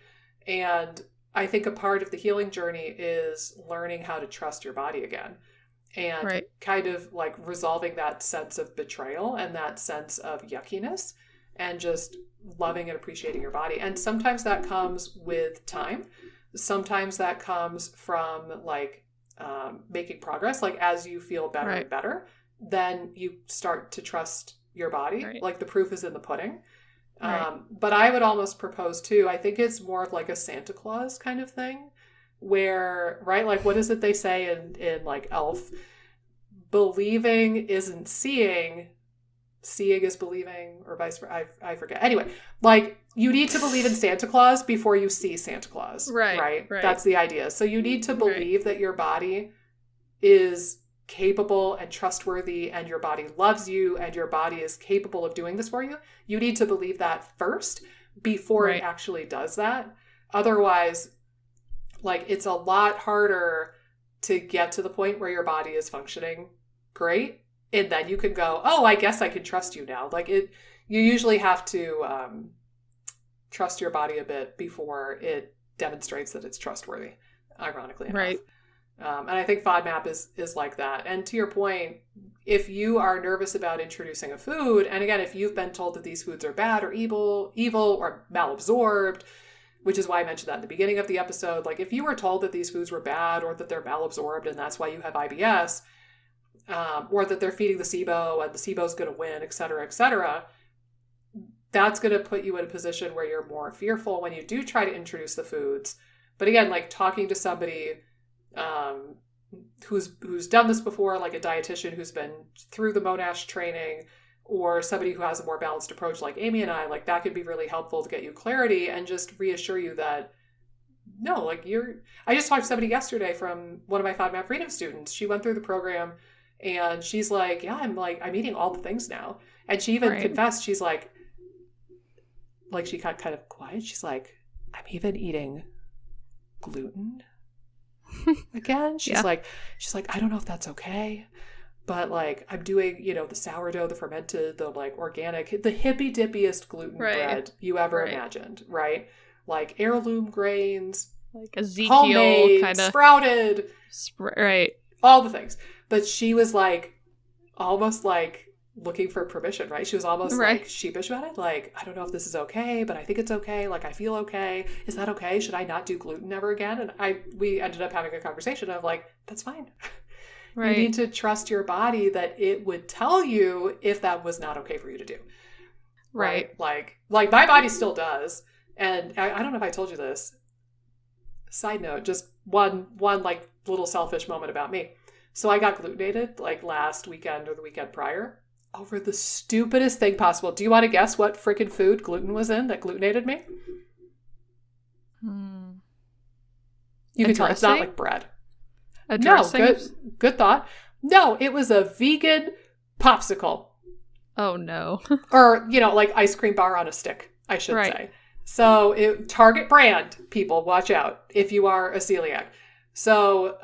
And I think a part of the healing journey is learning how to trust your body again and kind of like resolving that sense of betrayal and that sense of yuckiness and just loving and appreciating your body. And sometimes that comes with time. Sometimes that comes from, like, making progress. Like, as you feel better and better, then you start to trust your body. Like, the proof is in the pudding. But I would almost propose too, I think it's more of like a Santa Claus kind of thing where, like, what is it they say in like Elf? Believing isn't seeing is believing, or vice versa. I forget. Anyway, like, you need to believe in Santa Claus before you see Santa Claus. Right. That's the idea. So you need to believe that your body is capable and trustworthy and your body loves you and your body is capable of doing this for you. You need to believe that first before it actually does that. Otherwise, like, it's a lot harder to get to the point where your body is functioning great. And then you can go, oh, I guess I can trust you now. Like, you usually have to trust your body a bit before it demonstrates that it's trustworthy, ironically enough. And I think FODMAP is like that. And to your point, if you are nervous about introducing a food, and again, if you've been told that these foods are bad or evil or malabsorbed, which is why I mentioned that in the beginning of the episode, like, if you were told that these foods were bad or that they're malabsorbed and that's why you have IBS, or that they're feeding the SIBO and the SIBO is going to win, et cetera, that's going to put you in a position where you're more fearful when you do try to introduce the foods. But again, like, talking to somebody who's done this before, like a dietitian who's been through the Monash training, or somebody who has a more balanced approach like Amy and I, like, that could be really helpful to get you clarity and just reassure you that no, like, I just talked to somebody yesterday from one of my FODMAP Freedom students. She went through the program and she's like, yeah, I'm eating all the things now. And she even confessed, she's like she got kind of quiet. She's like, I'm even eating gluten again. She's like, I don't know if that's okay, but, like, I'm doing, the sourdough, the fermented, the, like, organic, the hippy dippiest gluten bread you ever imagined, right? Like, heirloom grains, like Ezekiel, homemade, kind of sprouted, right? All the things. But she was like, almost like looking for permission, right? She was almost Right. like sheepish about it. Like, I don't know if this is okay, but I think it's okay. Like, I feel okay. Is that okay? Should I not do gluten ever again? And we ended up having a conversation of like, that's fine. Right. You need to trust your body that it would tell you if that was not okay for you to do. Right. Like my body still does. And I don't know if I told you this. Side note, just one like little selfish moment about me. So I got glutenated like last weekend or the weekend prior over the stupidest thing possible. Do you want to guess what freaking food gluten was in that glutenated me? You can tell it's not like bread. A dressing? No, good thought. No, it was a vegan popsicle. Oh no. Or, like ice cream bar on a stick, I should say. So Target brand, people, watch out if you are a celiac. So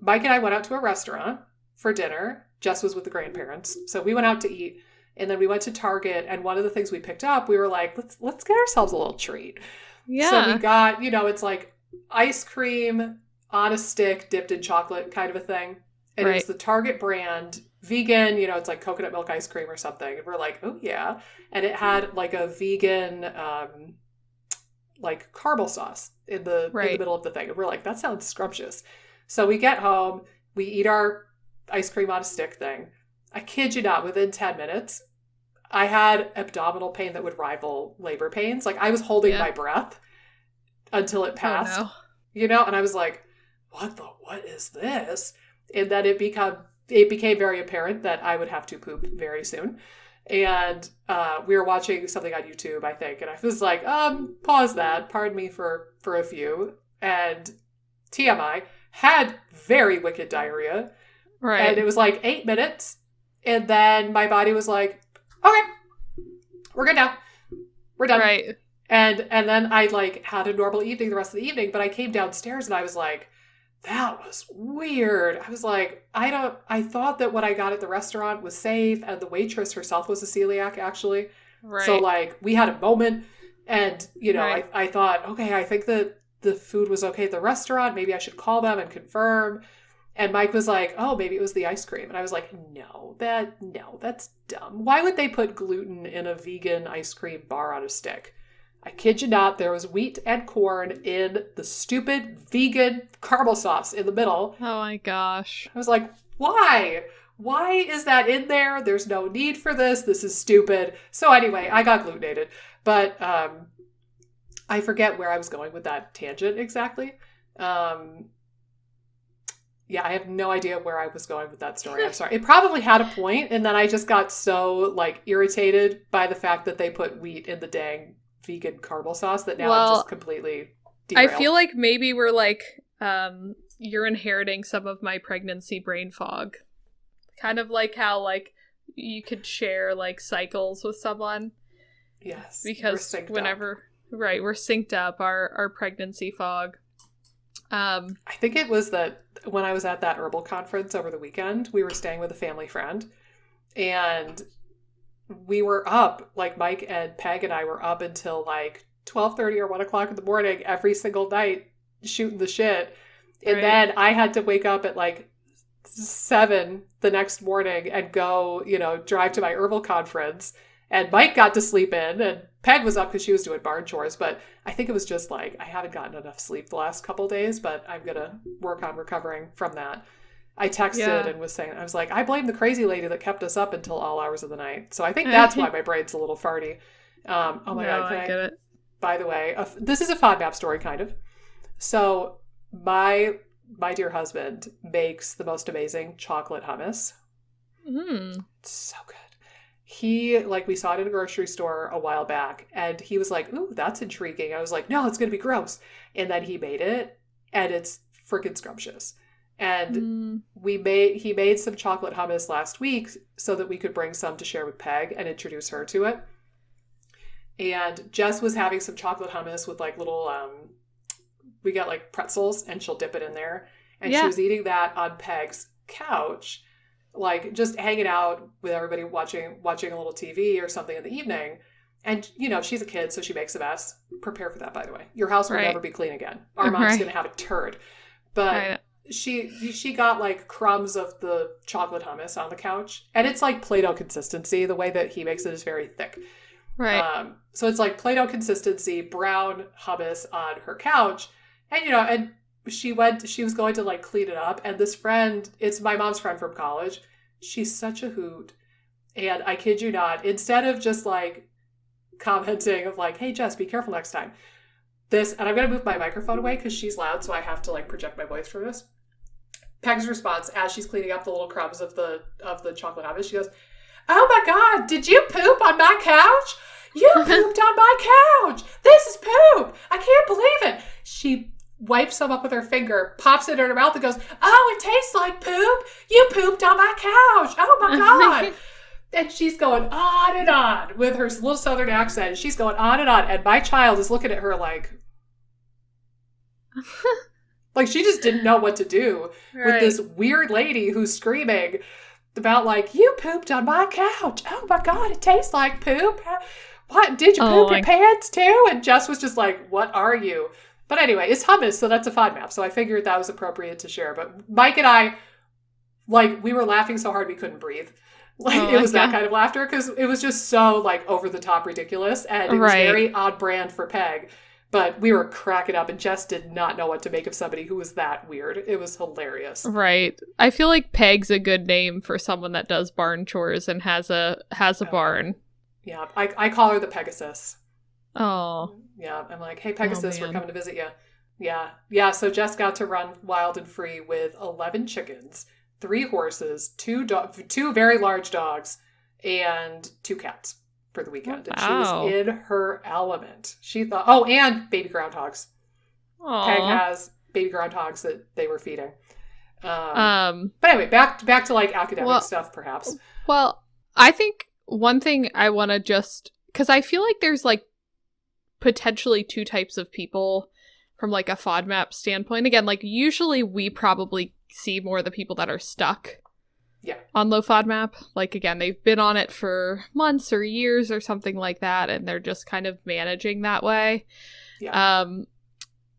Mike and I went out to a restaurant for dinner. Jess was with the grandparents. So we went out to eat, and then we went to Target, and one of the things we picked up, we were like, let's get ourselves a little treat. Yeah. So we got, it's like ice cream on a stick dipped in chocolate kind of a thing. And it's the Target brand, vegan, it's like coconut milk ice cream or something. And we're like, oh yeah. And it had like a vegan, like caramel sauce in the middle of the thing. And we're like, that sounds scrumptious. So we get home, we eat our ice cream on a stick thing. I kid you not, within 10 minutes, I had abdominal pain that would rival labor pains. Like I was holding my breath until it passed, and I was like, what is this? And then it became very apparent that I would have to poop very soon. And we were watching something on YouTube, I think. And I was like, pause that. Pardon me for a few. And TMI, had very wicked diarrhea. Right. And it was like 8 minutes. And then my body was like, okay, we're good now. We're done. Right. And then I like had a normal evening the rest of the evening. But I came downstairs and I was like, that was weird. I was like, I thought that what I got at the restaurant was safe, and the waitress herself was a celiac, actually. Right. So, like, we had a moment, and, I thought, okay, I think that the food was okay at the restaurant. Maybe I should call them and confirm. And Mike was like, oh, maybe it was the ice cream. And I was like, no, that's dumb. Why would they put gluten in a vegan ice cream bar on a stick? I kid you not, there was wheat and corn in the stupid vegan caramel sauce in the middle. Oh my gosh. I was like, why? Why is that in there? There's no need for this. This is stupid. So anyway, I got glutenated. But I forget where I was going with that tangent exactly. Yeah, I have no idea where I was going with that story. I'm sorry. It probably had a point, and then I just got so like irritated by the fact that they put wheat in the dang vegan caramel sauce that now I'm just completely derailed. I feel like maybe we're like you're inheriting some of my pregnancy brain fog, kind of like how like you could share like cycles with someone. Yes, because whenever we're synced up, our pregnancy fog. I think it was that when I was at that herbal conference over the weekend, we were staying with a family friend, and we were up, like Mike and Peg and I were up until like 12:30 or 1 o'clock in the morning every single night shooting the shit. And then I had to wake up at like 7 the next morning and go, drive to my herbal conference. And Mike got to sleep in, and Peg was up because she was doing barn chores. But I think it was just like, I haven't gotten enough sleep the last couple of days, but I'm going to work on recovering from that. I texted and was saying, I was like, I blame the crazy lady that kept us up until all hours of the night. So I think that's why my brain's a little farty. Oh my God. I get it. By the way, this is a FODMAP story, kind of. So my dear husband makes the most amazing chocolate hummus. It's so good. We saw it in a grocery store a while back, and he was like, ooh, that's intriguing. I was like, no, it's going to be gross. And then he made it, and it's freaking scrumptious. And he made some chocolate hummus last week so that we could bring some to share with Peg and introduce her to it. And Jess was having some chocolate hummus with like little, we got like pretzels, and she'll dip it in there. And she was eating that on Peg's couch, like just hanging out with everybody watching a little TV or something in the evening. And, she's a kid, so she makes a mess. Prepare for that, by the way. Your house will never be clean again. Our mom's going to have a turd. But she got like crumbs of the chocolate hummus on the couch, and it's like Play-Doh consistency. The way that he makes it is very thick. Right. So it's like Play-Doh consistency, brown hummus on her couch. And, you know, and she was going to like clean it up. And this friend, it's my mom's friend from college. She's such a hoot. And I kid you not, instead of just like commenting of like, hey, Jess, be careful next time. And I'm going to move my microphone away because she's loud. So I have to like project my voice for this. Peg's response as she's cleaning up the little crumbs of the chocolate hummus, she goes, oh my God, did you poop on my couch? You pooped on my couch. This is poop. I can't believe it. She wipes some up with her finger, pops it in her mouth and goes, oh, it tastes like poop. You pooped on my couch. Oh my God. And she's going on and on with her little southern accent. She's going on and on. And my child is looking at her like she just didn't know what to do with this weird lady who's screaming about like, you pooped on my couch. Oh my God, it tastes like poop. What? Did you poop your pants too? And Jess was just like, what are you? But anyway, it's hummus, so that's a FODMAP. So I figured that was appropriate to share. But Mike and I, like, we were laughing so hard we couldn't breathe. Like, it was that kind of laughter because it was just so, like, over the top ridiculous. And it was very on brand for Peg. But we were cracking up, and Jess did not know what to make of somebody who was that weird. It was hilarious. Right. I feel like Peg's a good name for someone that does barn chores and has a barn. Yeah, I call her the Pegasus. Oh. Yeah, I'm like, hey, Pegasus, we're coming to visit you. Yeah, so Jess got to run wild and free with 11 chickens, 3 horses, 2 very large dogs, and 2 cats for the weekend. And she was in her element. She thought, and baby groundhogs. Aww. Peg has baby groundhogs that they were feeding. But anyway, back to like academic stuff, perhaps. Well, I think one thing I want to just, because I feel like there's like potentially 2 types of people from like a FODMAP standpoint. Again, like usually we probably see more the people that are stuck on low FODMAP. Like, again, they've been on it for months or years or something like that, and they're just kind of managing that way. Yeah.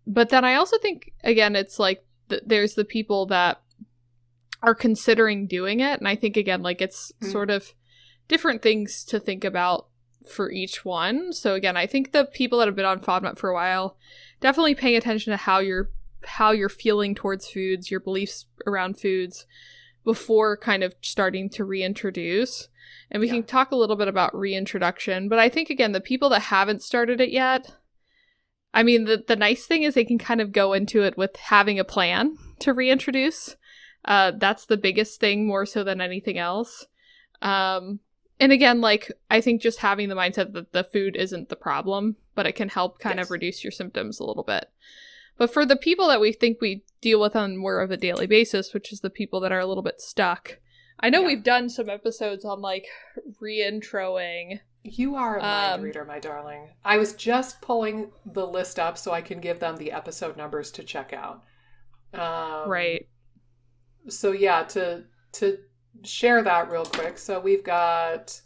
But then I also think, again, it's like there's the people that are considering doing it. And I think, again, like it's sort of different things to think about for each one. So again, I think the people that have been on FODMAP for a while, definitely paying attention to how you're feeling towards foods, your beliefs around foods, before kind of starting to reintroduce. And we can talk a little bit about reintroduction. But I think, again, the people that haven't started it yet, I mean, the nice thing is they can kind of go into it with having a plan to reintroduce. That's the biggest thing, more so than anything else. And again, like, I think just having the mindset that the food isn't the problem, but it can help kind of reduce your symptoms a little bit. But for the people that we think we deal with on more of a daily basis, which is the people that are a little bit stuck, I know we've done some episodes on, like, reintroing. You are a mind reader, my darling. I was just pulling the list up so I can give them the episode numbers to check out. Right. So, yeah, to share that real quick. So we've got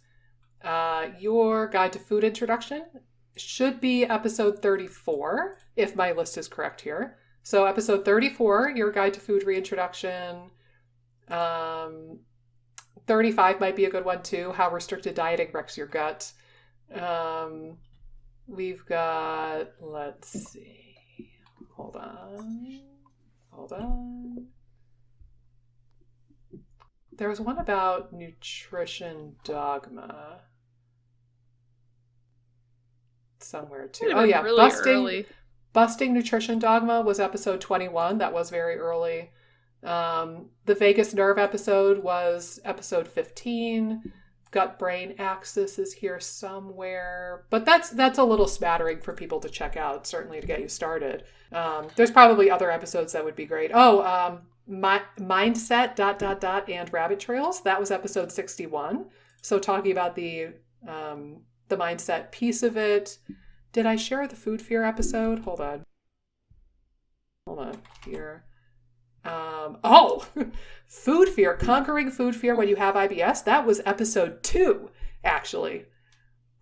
your guide to food introduction. Should be episode 34, if my list is correct here. So episode 34, your guide to food reintroduction. 35 might be a good one too. How restricted dieting wrecks your gut. We've got, let's see. Hold on. There was one about nutrition dogma somewhere too. Oh yeah, really busting nutrition dogma was episode 21. That was very early. The vagus nerve episode was episode 15. Gut brain axis is here somewhere, but that's a little smattering for people to check out, certainly to get you started. There's probably other episodes that would be great. Mindset ... and rabbit trails. That was episode 61. So talking about the mindset piece of it. Did I share the food fear episode? Hold on here. Food fear, conquering food fear when you have IBS. That was episode 2, actually.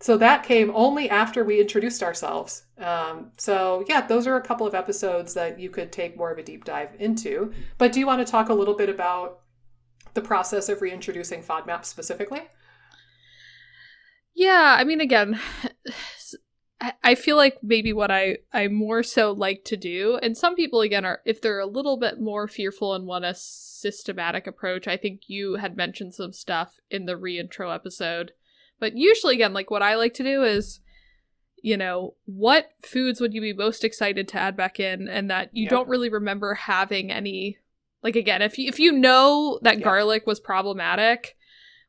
So that came only after we introduced ourselves. So yeah, those are a couple of episodes that you could take more of a deep dive into. But do you want to talk a little bit about the process of reintroducing FODMAP specifically? Yeah, I mean, again, I feel like maybe what I more so like to do, and some people, again, are, if they're a little bit more fearful and want a systematic approach, I think you had mentioned some stuff in the reintro episode. But usually, again, like what I like to do is, you know, what foods would you be most excited to add back in, and that you don't really remember having any, like, again, if you know that garlic was problematic,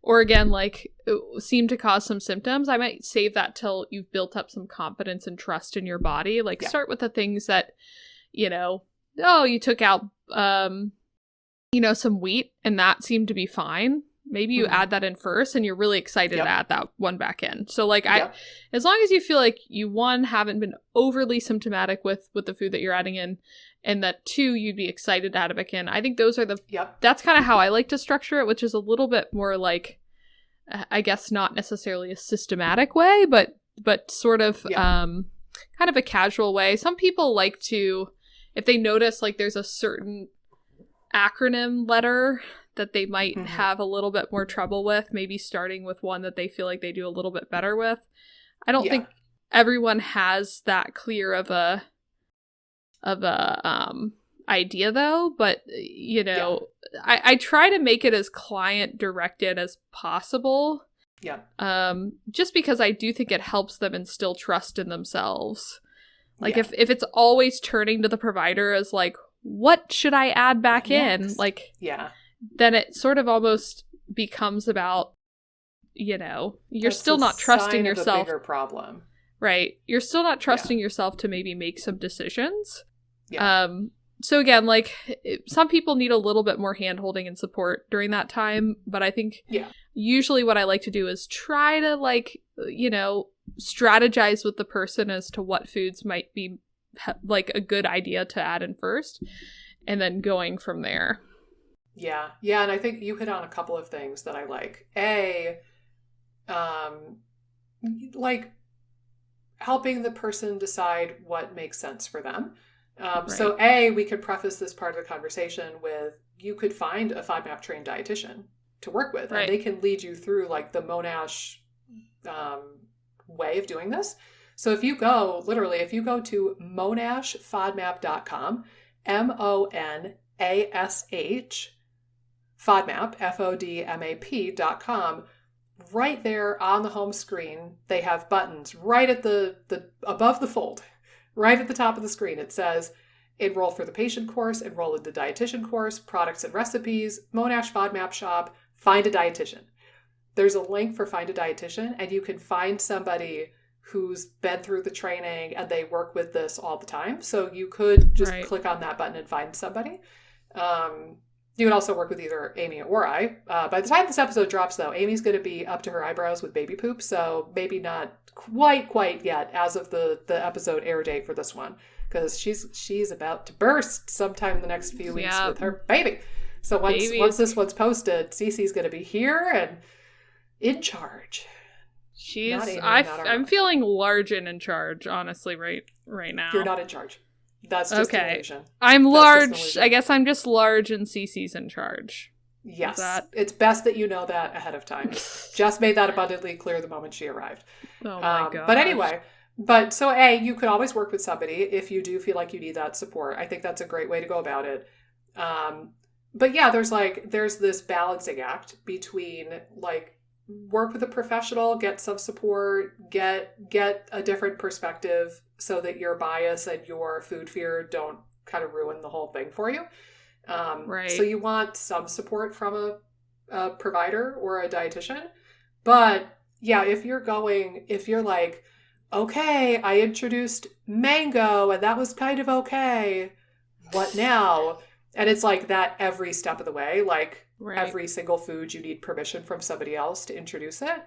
or again, like, it seemed to cause some symptoms, I might save that till you've built up some confidence and trust in your body. Like, start with the things that, you know, you took out, you know, some wheat, and that seemed to be fine. Maybe you add that in first, and you're really excited to add that one back in. So, like, as long as you feel like you, one, haven't been overly symptomatic with the food that you're adding in, and that two, you'd be excited to add it back in. I think those are that's kind of how I like to structure it, which is a little bit more like, I guess, not necessarily a systematic way, but sort of kind of a casual way. Some people like to, if they notice like there's a certain acronym letter that they might have a little bit more trouble with, maybe starting with one that they feel like they do a little bit better with. I don't think everyone has that clear of a idea though, but you know, I try to make it as client directed as possible. Just because I do think it helps them instill trust in themselves. Like if it's always turning to the provider as like, what should I add back in? Like, then it sort of almost becomes about, you know, you're still not trusting yourself. Bigger problem. Right. You're still not trusting yourself to maybe make some decisions. So again, like, some people need a little bit more hand-holding and support during that time, but I think usually what I like to do is try to, like, you know, strategize with the person as to what foods might be like a good idea to add in first, and then going from there. Yeah, and I think you hit on a couple of things that I like. Like helping the person decide what makes sense for them. So we could preface this part of the conversation with, you could find a FODMAP trained dietitian to work with, and they can lead you through like the Monash way of doing this. So if you go to monashfodmap.com, MONASH, FODMAP, FODMAP.com, right there on the home screen, they have buttons right at the above the fold, right at the top of the screen. It says, enroll for the patient course, enroll in the dietitian course, products and recipes, Monash FODMAP shop, find a dietitian. There's a link for find a dietitian, and you can find somebody who's been through the training and they work with this all the time. So you could just click on that button and find somebody. You would also work with either Amy or I. By the time this episode drops, though, Amy's going to be up to her eyebrows with baby poop, so maybe not quite yet as of the episode air date for this one, because she's about to burst sometime in the next few weeks with her baby. So once this one's posted, Cece's going to be here and in charge. I'm feeling large and in charge, honestly, right now. You're not in charge. That's just an illusion. I'm large. I guess I'm just large and Cece's in charge. Yes. It's best that you know that ahead of time. Just made that abundantly clear the moment she arrived. Oh my god. But anyway, so you could always work with somebody if you do feel like you need that support. I think that's a great way to go about it. But yeah, there's this balancing act between like, work with a professional, get some support, get a different perspective so that your bias and your food fear don't kind of ruin the whole thing for you. So you want some support from a provider or a dietitian. But yeah, if you're like, okay, I introduced mango and that was kind of okay, what now? And it's like that every step of the way, like every single food you need permission from somebody else to introduce it.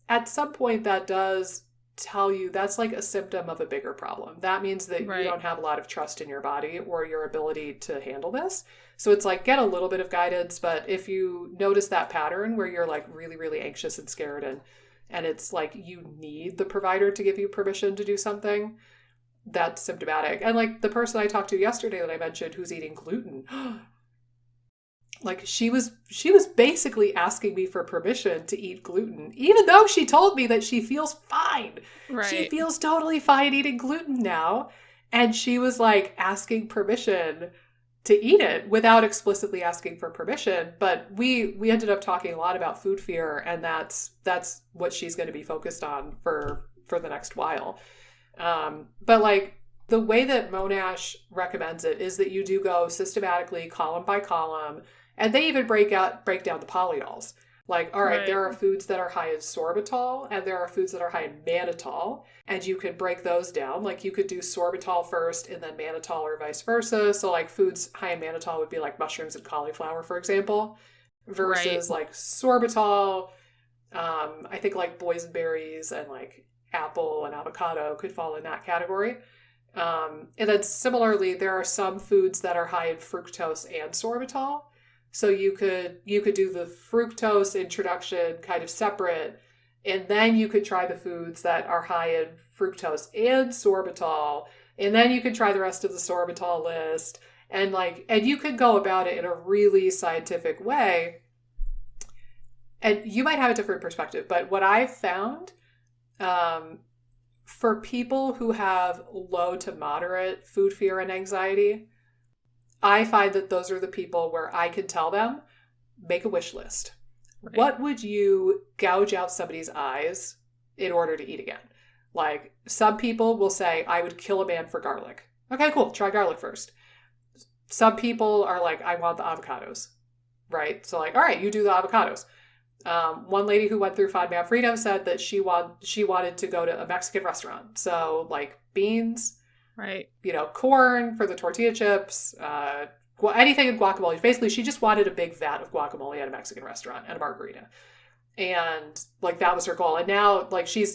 At some point that does tell you that's like a symptom of a bigger problem. That means that you don't have a lot of trust in your body or your ability to handle this. So it's like, get a little bit of guidance, but if you notice that pattern where you're like really, really anxious and scared and it's like you need the provider to give you permission to do something, that's symptomatic. And like the person I talked to yesterday that I mentioned who's eating gluten, like she was basically asking me for permission to eat gluten, even though she told me that she feels fine. Right. She feels totally fine eating gluten now. And she was like asking permission to eat it without explicitly asking for permission. But we ended up talking a lot about food fear, and that's what she's going to be focused on for the next while. But like the way that Monash recommends it is that you do go systematically column by column, and they even break down the polyols. Like, all right, there are foods that are high in sorbitol, and there are foods that are high in mannitol, and you can break those down. Like, you could do sorbitol first and then mannitol, or vice versa. So, like, foods high in mannitol would be like mushrooms and cauliflower, for example, versus like sorbitol. I think like boysenberries and like apple and avocado could fall in that category. And then similarly, there are some foods that are high in fructose and sorbitol. So you could do the fructose introduction kind of separate, and then you could try the foods that are high in fructose and sorbitol, and then you could try the rest of the sorbitol list, and you could go about it in a really scientific way. And you might have a different perspective, but what I've found, for people who have low to moderate food fear and anxiety, I find that those are the people where I can tell them, make a wish list. Right. What would you gouge out somebody's eyes in order to eat again? Like, some people will say, I would kill a man for garlic. Okay, cool. Try garlic first. Some people are like, I want the avocados, right? So like, all right, you do the avocados. One lady who went through FODMAP Freedom said that she wanted to go to a Mexican restaurant. So like beans, right, corn for the tortilla chips, anything in guacamole. Basically, she just wanted a big vat of guacamole at a Mexican restaurant and a margarita. And like, that was her goal. And now like she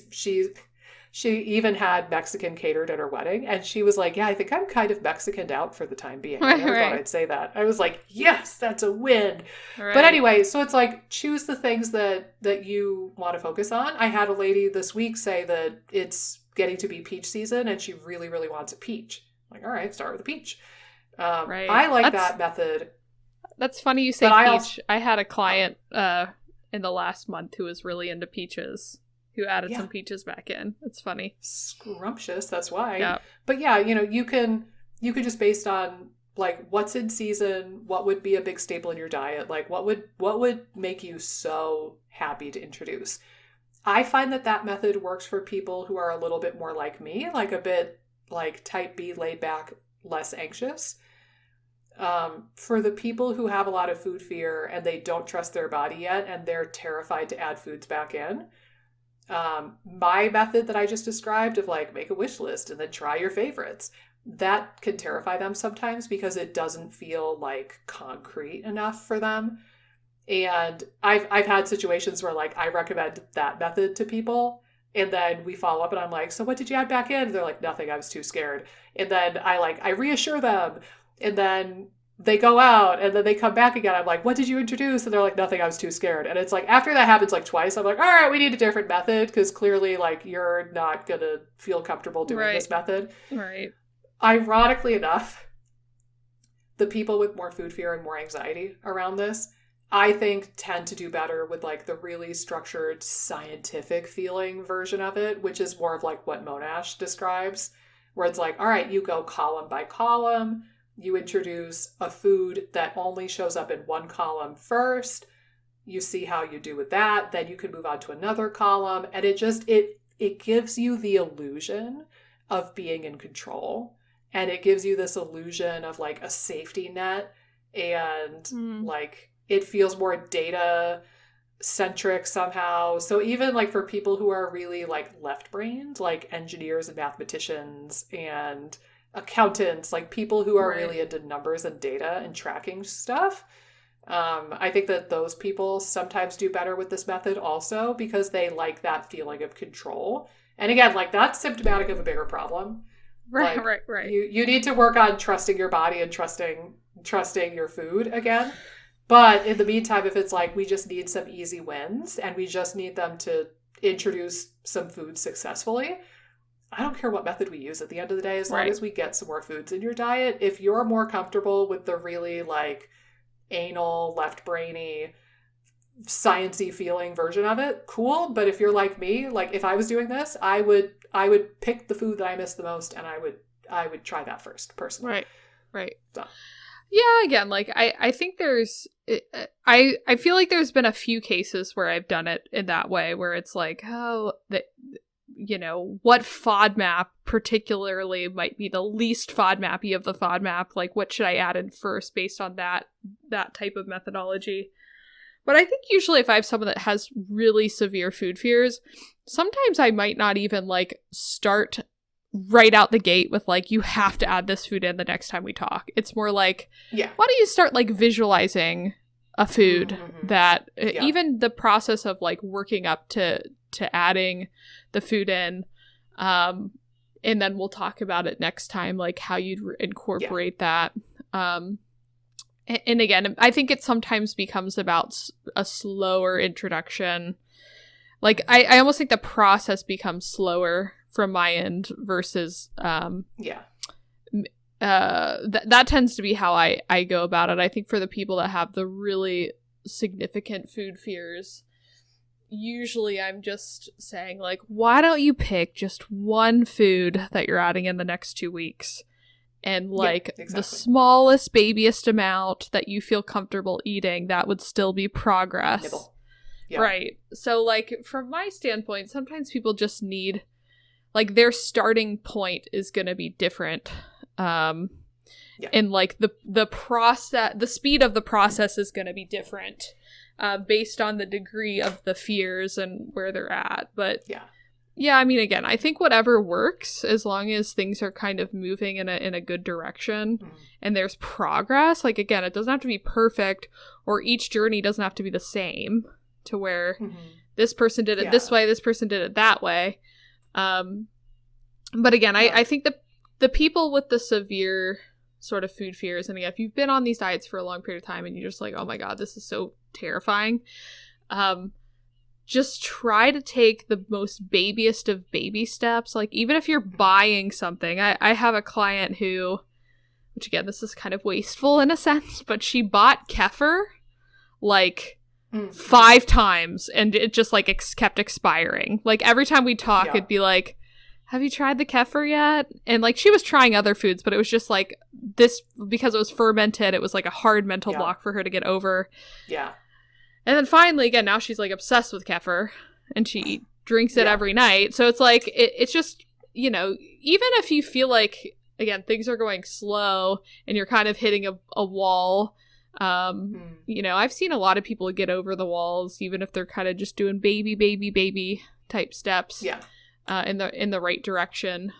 even had Mexican catered at her wedding. And she was like, yeah, I think I'm kind of Mexicaned out for the time being. I never thought I'd say that. I was like, yes, that's a win. Right. But anyway, so it's like, choose the things that you want to focus on. I had a lady this week say that it's getting to be peach season and she really, really wants a peach. I'm like, all right, start with a peach. I like that method. That's funny you say peach. I had a client in the last month who was really into peaches, who added some peaches back in. It's funny. Scrumptious, that's why. Yeah. But yeah, you could just, based on like what's in season, what would be a big staple in your diet, like what would make you so happy to introduce. I find that method works for people who are a little bit more like me, like a bit like type B, laid back, less anxious. For the people who have a lot of food fear and they don't trust their body yet and they're terrified to add foods back in, my method that I just described of like make a wish list and then try your favorites, that can terrify them sometimes because it doesn't feel like concrete enough for them. And I've had situations where like I recommend that method to people and then we follow up and I'm like, so what did you add back in? And they're like, nothing, I was too scared. And then I reassure them, and then they go out and then they come back again. I'm like, what did you introduce? And they're like, nothing, I was too scared. And it's like, after that happens like twice, I'm like, all right, we need a different method because clearly like you're not going to feel comfortable doing this method. Right. Ironically enough, the people with more food fear and more anxiety around this, I think, tend to do better with like the really structured scientific feeling version of it, which is more of like what Monash describes, where it's like, all right, you go column by column. You introduce a food that only shows up in one column first. You see how you do with that. Then you can move on to another column. And it gives you the illusion of being in control. And it gives you this illusion of like a safety net. And like it feels more data centric somehow. So even like for people who are really like left-brained, like engineers and mathematicians and accountants, like people who are really into numbers and data and tracking stuff, I think that those people sometimes do better with this method also because they like that feeling of control. And again, like that's symptomatic of a bigger problem. Right, like, right. You need to work on trusting your body and trusting your food again. But in the meantime, if it's like we just need some easy wins and we just need them to introduce some food successfully. I don't care what method we use at the end of the day, as long as we get some more foods in your diet. If you're more comfortable with the really like anal, left-brainy, science-y feeling version of it, cool. But if you're like me, like if I was doing this, I would pick the food that I miss the most, and I would try that first, personally. Right. So. Yeah, again, like I think there's I feel like there's been a few cases where I've done it in that way, where it's like, oh, what FODMAP particularly might be the least FODMAP-y of the FODMAP, like what should I add in first based on that type of methodology. But I think usually if I have someone that has really severe food fears, sometimes I might not even like start right out the gate with like, you have to add this food in the next time we talk. It's more like, why don't you start like visualizing a food that even the process of like working up to adding the food in, and then we'll talk about it next time, like how you'd incorporate that. And again, I think it sometimes becomes about a slower introduction. Like, I almost think the process becomes slower from my end versus, that tends to be how I go about it. I think for the people that have the really significant food fears, usually I'm just saying, like, why don't you pick just one food that you're adding in the next 2 weeks? And like the smallest, babiest amount that you feel comfortable eating, that would still be progress. Nibble. Yeah. Right. So like from my standpoint, sometimes people just need, like, their starting point is going to be different. And like the process, the speed of the process is going to be different based on the degree of the fears and where they're at. But yeah, I mean, again, I think whatever works, as long as things are kind of moving in a good direction and there's progress. Like, again, it doesn't have to be perfect, or each journey doesn't have to be the same, to where this person did it this way, this person did it that way. But again, I think the people with the severe sort of food fears, and again, if you've been on these diets for a long period of time and you're just like, oh my God, this is so terrifying, just try to take the most babyest of baby steps. Like, even if you're buying something, I have a client who, which again, this is kind of wasteful in a sense, but she bought kefir like 5 times, and it just like kept expiring. Like, every time we talk, it'd be like, have you tried the kefir yet? And like, she was trying other foods, but it was just like this, because it was fermented, it was like a hard mental block for her to get over. Yeah. And then finally, again, now she's like obsessed with kefir, and she drinks it every night. So it's like, it's just, even if you feel like, again, things are going slow and you're kind of hitting a wall, I've seen a lot of people get over the walls, even if they're kind of just doing baby type steps in the right direction.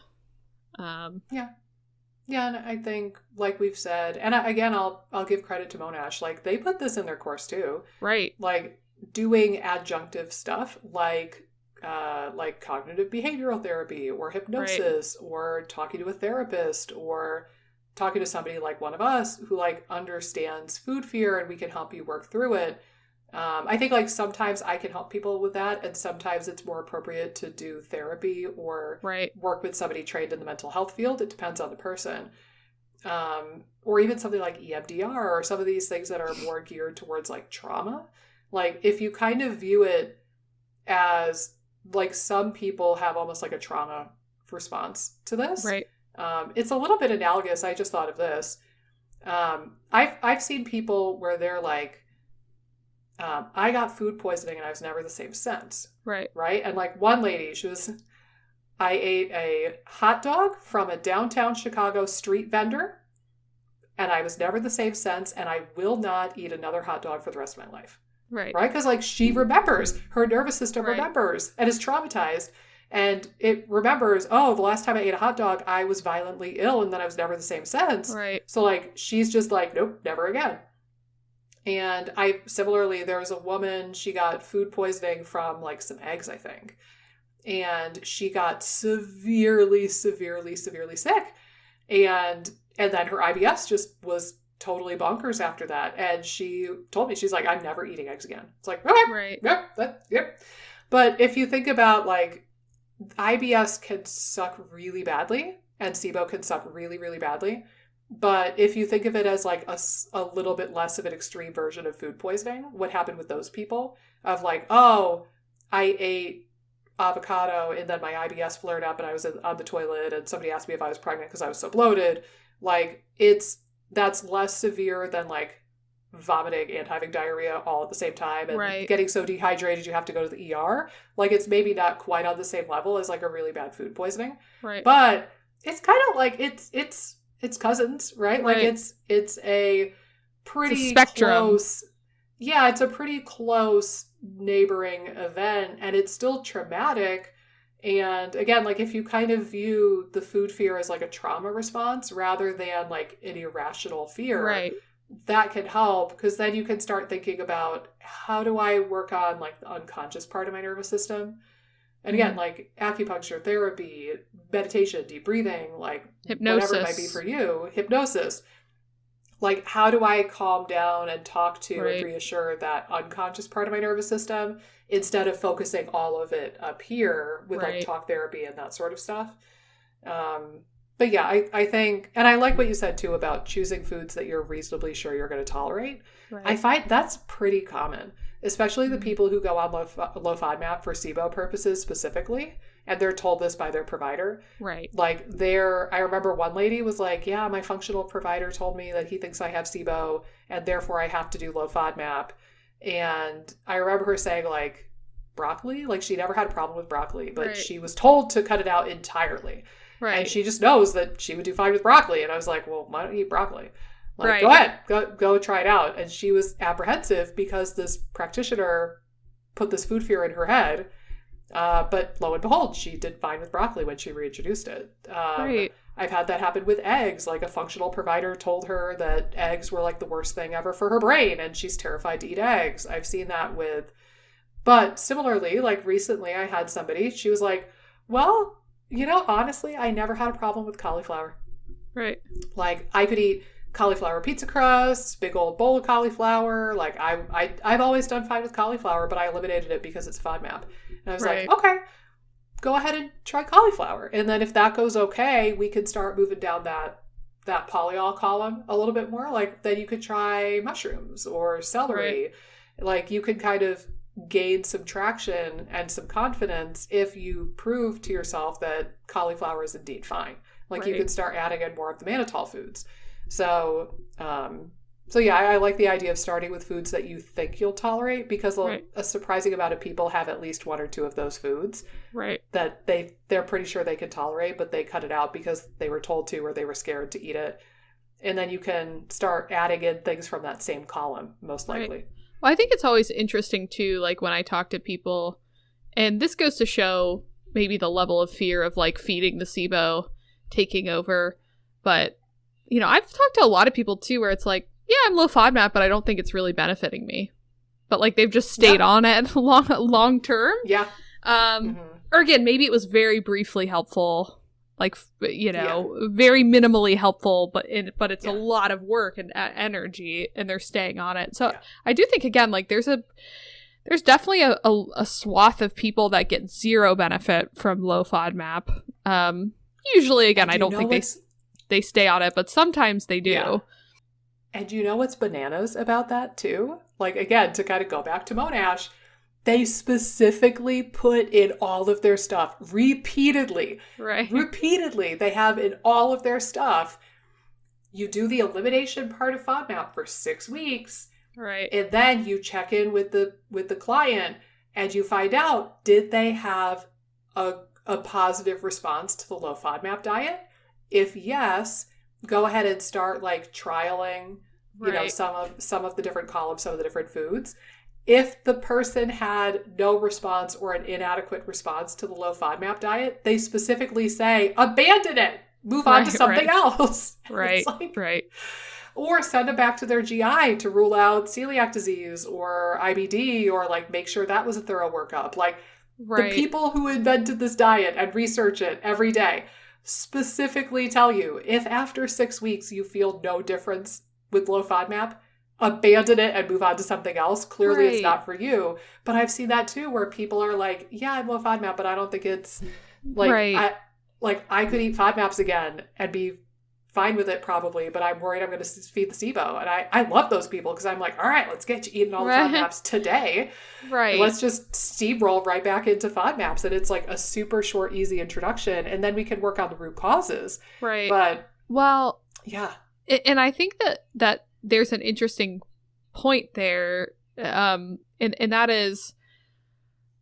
Yeah, and I think, like we've said, and again, I'll give credit to Monash, like, they put this in their course too. Right. Like, doing adjunctive stuff, like cognitive behavioral therapy, or hypnosis, or talking to a therapist, or talking to somebody like one of us who, like, understands food fear, and we can help you work through it. I think, like, sometimes I can help people with that, and sometimes it's more appropriate to do therapy or work with somebody trained in the mental health field. It depends on the person. Or even something like EMDR, or some of these things that are more geared towards, like, trauma. Like, if you kind of view it as, like, some people have almost like a trauma response to this. Right. It's a little bit analogous. I just thought of this. I've seen people where they're like, I got food poisoning and I was never the same since. Right. Right. And like, one lady, I ate a hot dog from a downtown Chicago street vendor, and I was never the same since, and I will not eat another hot dog for the rest of my life. Right. Right. Because like, she remembers, her nervous system remembers, and is traumatized. And it remembers, oh, the last time I ate a hot dog, I was violently ill, and then I was never the same since. Right. So like, she's just like, nope, never again. And similarly, there was a woman, she got food poisoning from like some eggs, I think. And she got severely sick. And then her IBS just was totally bonkers after that. And she told me, she's like, I'm never eating eggs again. It's like, okay, yep. But if you think about like IBS can suck really badly and SIBO can suck really, really badly. But if you think of it as like a little bit less of an extreme version of food poisoning, what happened with those people of like, oh, I ate avocado and then my IBS flared up and I was on the toilet and somebody asked me if I was pregnant because I was so bloated. Like that's less severe than like vomiting and having diarrhea all at the same time and getting so dehydrated you have to go to the ER. Like it's maybe not quite on the same level as like a really bad food poisoning. Right. But it's kind of like it's cousins, right? Like it's a pretty close. Yeah, it's a pretty close neighboring event and it's still traumatic. And again, like if you kind of view the food fear as like a trauma response rather than like an irrational fear, that can help because then you can start thinking about how do I work on like the unconscious part of my nervous system? And again, like acupuncture therapy, meditation, deep breathing, like hypnosis, whatever it might be for you, hypnosis. Like, how do I calm down and talk to and reassure that unconscious part of my nervous system instead of focusing all of it up here with like talk therapy and that sort of stuff? But yeah, I think, and I like what you said too about choosing foods that you're reasonably sure you're going to tolerate. I find that's pretty common, especially the people who go on low FODMAP for SIBO purposes specifically. And they're told this by their provider. Right. Like I remember one lady was like, yeah, my functional provider told me that he thinks I have SIBO and therefore I have to do low FODMAP. And I remember her saying like broccoli, like she never had a problem with broccoli, but she was told to cut it out entirely. Right. And she just knows that she would do fine with broccoli. And I was like, well, why don't you eat broccoli? Like, go ahead, go try it out. And she was apprehensive because this practitioner put this food fear in her head. But lo and behold, she did fine with broccoli when she reintroduced it. I've had that happen with eggs. Like a functional provider told her that eggs were like the worst thing ever for her brain and she's terrified to eat eggs. I've seen that but similarly, like recently I had somebody, she was like, well, honestly, I never had a problem with cauliflower. Right. Like I could eat cauliflower pizza crust, big old bowl of cauliflower. Like I've always done fine with cauliflower, but I eliminated it because it's FODMAP. And I was like, okay, go ahead and try cauliflower. And then if that goes okay, we can start moving down that polyol column a little bit more. Like then you could try mushrooms or celery. Like you can kind of gain some traction and some confidence if you prove to yourself that cauliflower is indeed fine. Like you can start adding in more of the mannitol foods. So yeah, I like the idea of starting with foods that you think you'll tolerate because a surprising amount of people have at least one or two of those foods that they're pretty sure they could tolerate, but they cut it out because they were told to or they were scared to eat it. And then you can start adding in things from that same column, most likely. Well, I think it's always interesting too, like when I talk to people, and this goes to show maybe the level of fear of like feeding the SIBO taking over. But, I've talked to a lot of people too where it's like, yeah, I'm low FODMAP, but I don't think it's really benefiting me. But like they've just stayed on it long term. Yeah. Or again, maybe it was very briefly helpful, like very minimally helpful, but it's a lot of work and energy, and they're staying on it. So I do think again, like there's definitely a swath of people that get zero benefit from low FODMAP. Usually, again, I don't think they stay on it, but sometimes they do. Yeah. And you know what's bananas about that too? Like, again, to kind of go back to Monash, they specifically put in all of their stuff repeatedly. Right. Repeatedly. They have in all of their stuff. You do the elimination part of FODMAP for 6 weeks. Right. And then you check in with the client and you find out, did they have a positive response to the low FODMAP diet? If yes, go ahead and start like trialing, some of the different columns, some of the different foods. If the person had no response or an inadequate response to the low FODMAP diet, they specifically say, abandon it, move on to something else. Right. Or send them back to their GI to rule out celiac disease or IBD or like make sure that was a thorough workup. Like the people who invented this diet and research it every day specifically tell you if after 6 weeks you feel no difference with low FODMAP, abandon it and move on to something else. Clearly it's Right. not for you. But I've seen that too, where people are like, yeah, I'm low FODMAP, but I don't think it's like, Right. I could eat FODMAPs again and be fine with it probably, but I'm worried I'm going to feed the SIBO. And I love those people because I'm like, all right, let's get you eating all the Right. FODMAPs today. Right. Let's just steamroll right back into FODMAPs. And it's like a super short, easy introduction. And then we can work on the root causes. Right. But well, yeah. And I think that there's an interesting point there. And that is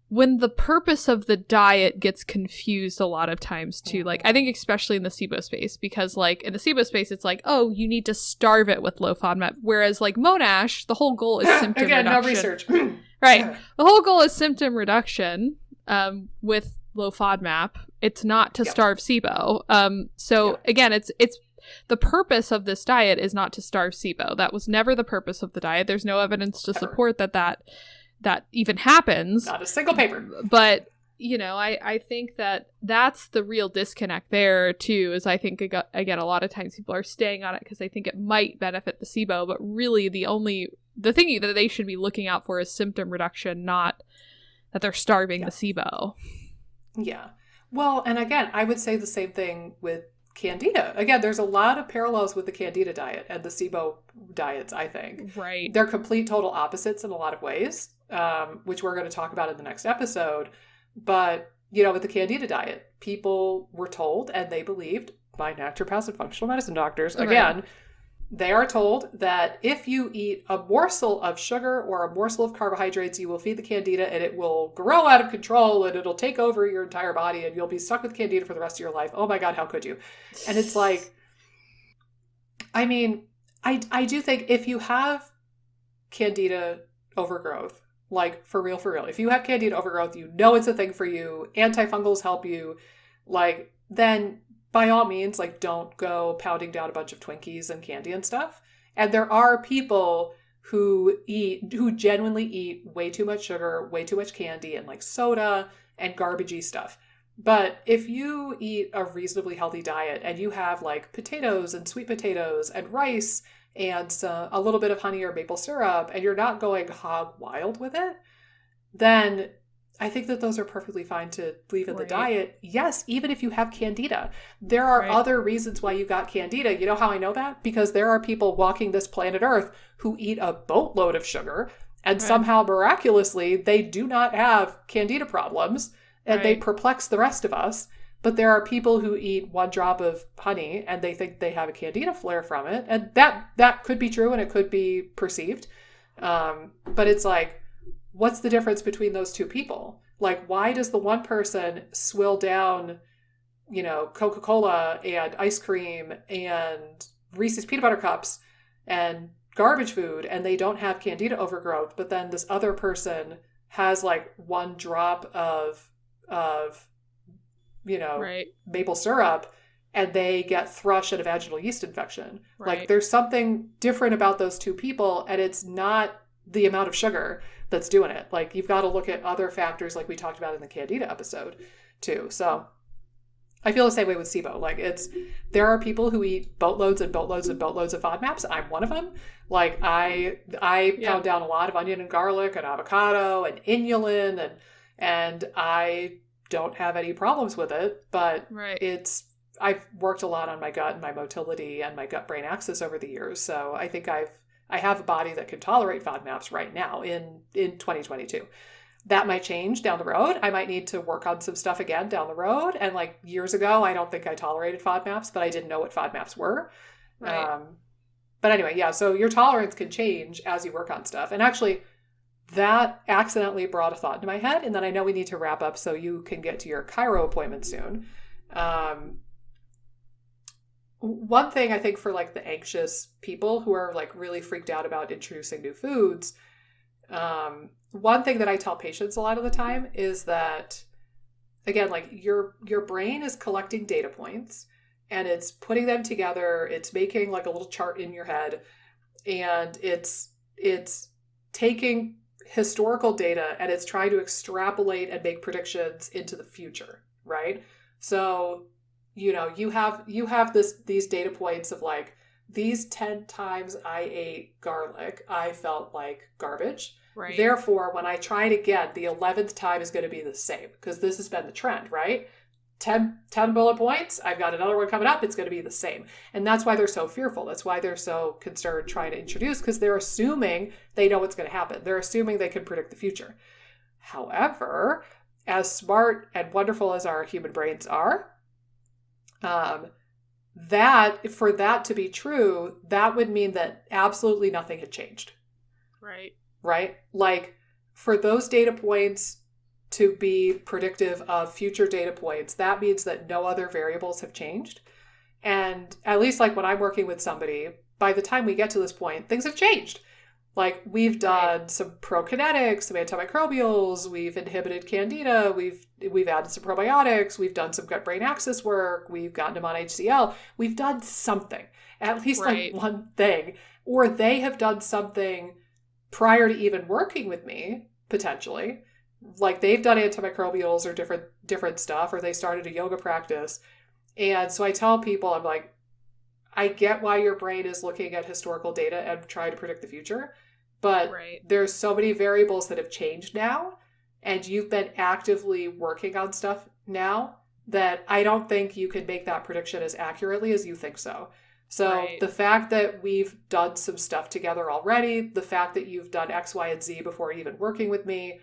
when the purpose of the diet gets confused a lot of times too. Like, I think especially in the SIBO space, because like in the SIBO space, it's like, oh, you need to starve it with low FODMAP. Whereas like Monash, the whole goal is symptom Again, reduction. no research. Right. The whole goal is symptom reduction with low FODMAP. It's not to starve SIBO. So again, it's the purpose of this diet is not to starve SIBO. That was never the purpose of the diet. There's no evidence to support that even happens. Not a single paper. But, you know, I think that's the real disconnect there, too, is I think, again, a lot of times people are staying on it because they think it might benefit the SIBO, but really the thing that they should be looking out for is symptom reduction, not that they're starving the SIBO. Yeah. Well, and again, I would say the same thing with Candida. Again, there's a lot of parallels with the Candida diet and the SIBO diets, I think. Right. They're complete total opposites in a lot of ways, which we're going to talk about in the next episode. But, you know, with the Candida diet, people were told, and they believed by naturopaths and functional medicine doctors, again, they are told that if you eat a morsel of sugar or a morsel of carbohydrates, you will feed the Candida and it will grow out of control and it'll take over your entire body and you'll be stuck with Candida for the rest of your life. Oh my God, how could you? And it's like, I mean, I do think if you have Candida overgrowth, like for real, if you have Candida overgrowth, you know it's a thing for you, antifungals help you, like, then by all means, like, don't go pounding down a bunch of Twinkies and candy and stuff. And there are people who genuinely eat way too much sugar, way too much candy, and like soda and garbagey stuff. But if you eat a reasonably healthy diet and you have like potatoes and sweet potatoes and rice and a little bit of honey or maple syrup, and you're not going hog wild with it, then I think that those are perfectly fine to leave in the diet. Yes, even if you have Candida. There are other reasons why you got Candida. You know how I know that? Because there are people walking this planet Earth who eat a boatload of sugar, and somehow miraculously they do not have Candida problems, and they perplex the rest of us. But there are people who eat one drop of honey and they think they have a Candida flare from it. And that could be true and it could be perceived. But it's like, what's the difference between those two people? Like, why does the one person swill down, you know, Coca-Cola and ice cream and Reese's peanut butter cups and garbage food and they don't have Candida overgrowth, but then this other person has like one drop of you know, maple syrup and they get thrush and a vaginal yeast infection. Like, there's something different about those two people, and it's not the amount of sugar that's doing it. Like, you've got to look at other factors like we talked about in the Candida episode too. So I feel the same way with SIBO. Like, there are people who eat boatloads and boatloads and boatloads of FODMAPs. I'm one of them. Like, I pound down a lot of onion and garlic and avocado and inulin and I don't have any problems with it, but I've worked a lot on my gut and my motility and my gut-brain axis over the years. So I think I have a body that can tolerate FODMAPs right now in 2022. That might change down the road. I might need to work on some stuff again down the road. And like years ago, I don't think I tolerated FODMAPs, but I didn't know what FODMAPs were. But anyway, yeah, so your tolerance can change as you work on stuff. And actually, that accidentally brought a thought into my head. And then I know we need to wrap up so you can get to your chiro appointment soon. One thing I think for like the anxious people who are like really freaked out about introducing new foods, one thing that I tell patients a lot of the time is that, again, like your brain is collecting data points and it's putting them together. It's making like a little chart in your head, and it's taking historical data and it's trying to extrapolate and make predictions into the future, right? So, you know, you have these data points of like these 10 times I ate garlic, I felt like garbage. Right. Therefore, when I try it again, the 11th time is going to be the same because this has been the trend, right? 10 bullet points, I've got another one coming up, it's going to be the same. And that's why they're so fearful. That's why they're so concerned trying to introduce, because they're assuming they know what's going to happen. They're assuming they can predict the future. However, as smart and wonderful as our human brains are, that for that to be true, that would mean that absolutely nothing had changed. Right? Like, for those data points to be predictive of future data points, that means that no other variables have changed. And at least like when I'm working with somebody, by the time we get to this point, things have changed. Like, we've done some prokinetics, some antimicrobials, we've inhibited candida, we've added some probiotics, we've done some gut-brain axis work, we've gotten them on HCl, we've done something, at least like one thing, or they have done something prior to even working with me, potentially. Like, they've done antimicrobials or different stuff, or they started a yoga practice. And so I tell people, I'm like, I get why your brain is looking at historical data and trying to predict the future, but there's so many variables that have changed now, and you've been actively working on stuff now, that I don't think you can make that prediction as accurately as you think so. So the fact that we've done some stuff together already, the fact that you've done X, Y, and Z before even working with me,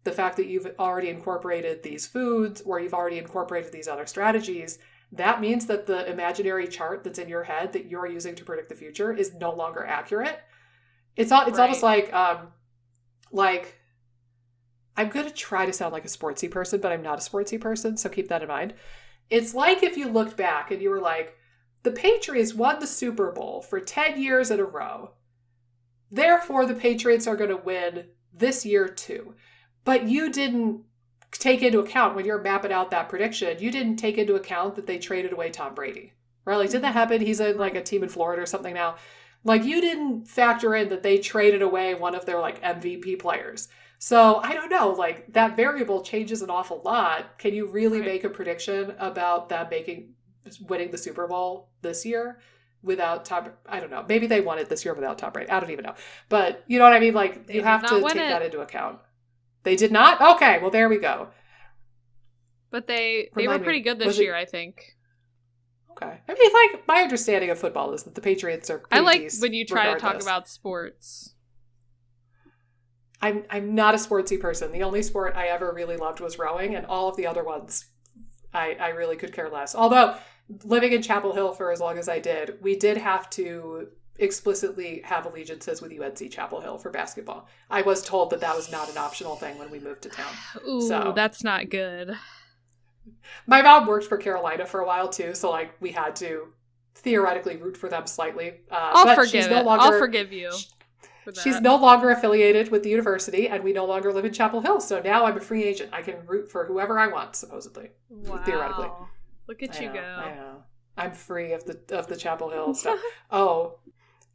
the fact that you've already incorporated these foods, or you've already incorporated these other strategies, that means that the imaginary chart that's in your head that you're using to predict the future is no longer accurate. It's almost like I'm going to try to sound like a sportsy person, but I'm not a sportsy person, so keep that in mind. It's like if you looked back and you were like, the Patriots won the Super Bowl for 10 years in a row. Therefore, the Patriots are going to win this year too. But you didn't take into account, when you're mapping out that prediction, you didn't take into account that they traded away Tom Brady. Right? Like, did that happen? He's in like a team in Florida or something now. Like, you didn't factor in that they traded away one of their like MVP players. So I don't know, like, that variable changes an awful lot. Can you really make a prediction about them winning the Super Bowl this year without Tom? I don't know. Maybe they won it this year without Tom Brady. I don't even know. But you know what I mean? Like, you have to take that into account. They did not? Okay, well, there we go. But they were pretty good this year, I think. Okay. I mean, like, my understanding of football is that the Patriots are pretty decent when you try to talk about sports. I'm not a sportsy person. The only sport I ever really loved was rowing, and all of the other ones I really could care less. Although, living in Chapel Hill for as long as I did, we did have to explicitly have allegiances with UNC Chapel Hill for basketball. I was told that was not an optional thing when we moved to town. Ooh, so that's not good. My mom worked for Carolina for a while too, so like we had to theoretically root for them slightly. I'll forgive you. She's no longer affiliated with the university, and we no longer live in Chapel Hill. So now I'm a free agent. I can root for whoever I want, supposedly, theoretically. Look at you go! I know. I'm free of the Chapel Hill stuff. Oh.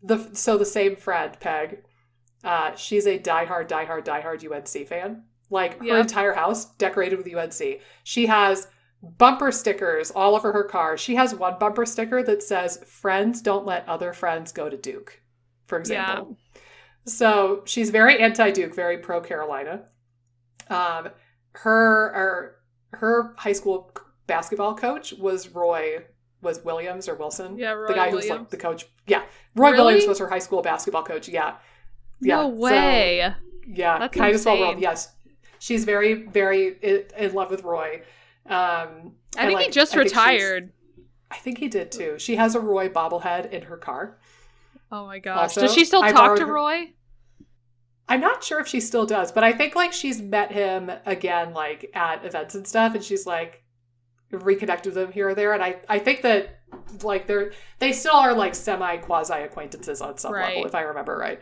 The same friend, Peg, she's a diehard UNC fan. Like, her entire house decorated with UNC. She has bumper stickers all over her car. She has one bumper sticker that says, "Friends don't let other friends go to Duke," for example. Yeah. So she's very anti-Duke, very pro-Carolina. Her high school basketball coach was Williams or Wilson. Yeah, Roy the guy Williams. Who's like the coach. Yeah. Roy Williams was her high school basketball coach. Yeah. No way. So, yeah. That's kind insane. of small world. Yes. She's very, very in love with Roy. I think he just retired. I think he did too. She has a Roy bobblehead in her car. Oh my gosh. Also, does she still talk to Roy? I'm not sure if she still does, but I think like she's met him again, like at events and stuff. And she's like, reconnected with them here or there, and I think that like they still are like semi quasi acquaintances on some level, if I remember right.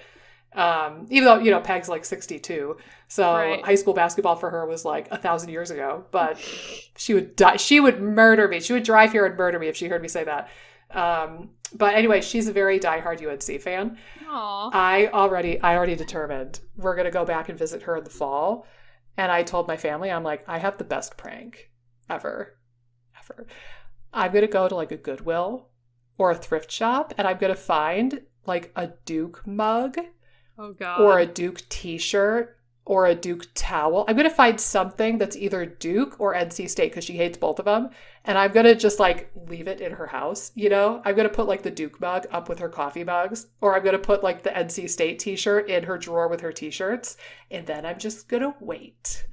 Even though, you know, Peg's like 62, so high school basketball for her was like 1,000 years ago. But she would die. She would murder me. She would drive here and murder me if she heard me say that. But anyway, she's a very diehard UNC fan. Aww. I already determined we're gonna go back and visit her in the fall, and I told my family, I'm like, I have the best prank ever. I'm going to go to like a Goodwill or a thrift shop and I'm going to find like a Duke mug. Oh, God. Or a Duke t-shirt or a Duke towel. I'm going to find something that's either Duke or NC State because she hates both of them. And I'm going to just like leave it in her house. You know, I'm going to put like the Duke mug up with her coffee mugs, or I'm going to put like the NC State t-shirt in her drawer with her t-shirts. And then I'm just going to wait.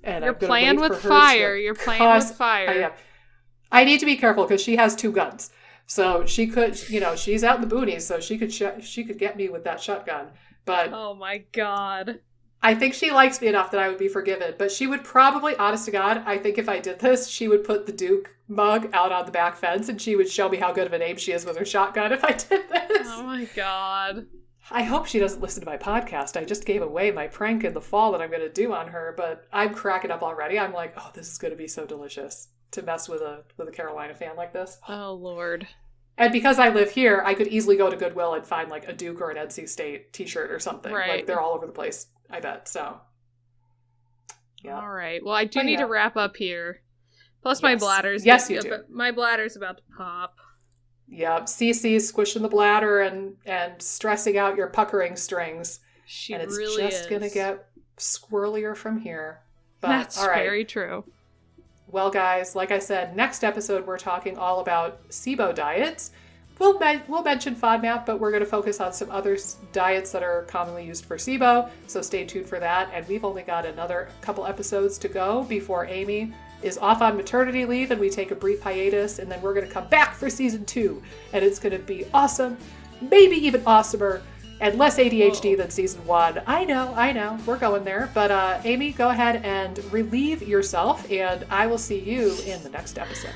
And You're playing with fire. You're playing with fire. I need to be careful because she has 2 guns. So she could, you know, she's out in the boonies, so she could get me with that shotgun. But oh my God. I think she likes me enough that I would be forgiven. But she would probably, honest to God, I think if I did this, she would put the Duke mug out on the back fence and she would show me how good of an aim she is with her shotgun if I did this. Oh my God. I hope she doesn't listen to my podcast. I just gave away my prank in the fall that I'm going to do on her, but I'm cracking up already. I'm like, oh, this is going to be so delicious to mess with a Carolina fan like this. Oh, Lord. And because I live here, I could easily go to Goodwill and find like a Duke or an NC State t-shirt or something. Right. Like they're all over the place, I bet. So, yeah. All right. Well, I do need to wrap up here. Plus, my bladder's my bladder's about to pop. Yeah, Cece's squishing the bladder and stressing out your puckering strings. And it's really just going to get squirrelier from here. But, that's all right. Very true. Well, guys, like I said, next episode we're talking all about SIBO diets. We'll mention FODMAP, but we're going to focus on some other diets that are commonly used for SIBO. So stay tuned for that. And we've only got another couple episodes to go before Amy is off on maternity leave and we take a brief hiatus, and then we're going to come back for season 2, and it's going to be awesome, maybe even awesomer, and less ADHD than season 1. I know, we're going there. But Amy, go ahead and relieve yourself, and I will see you in the next episode.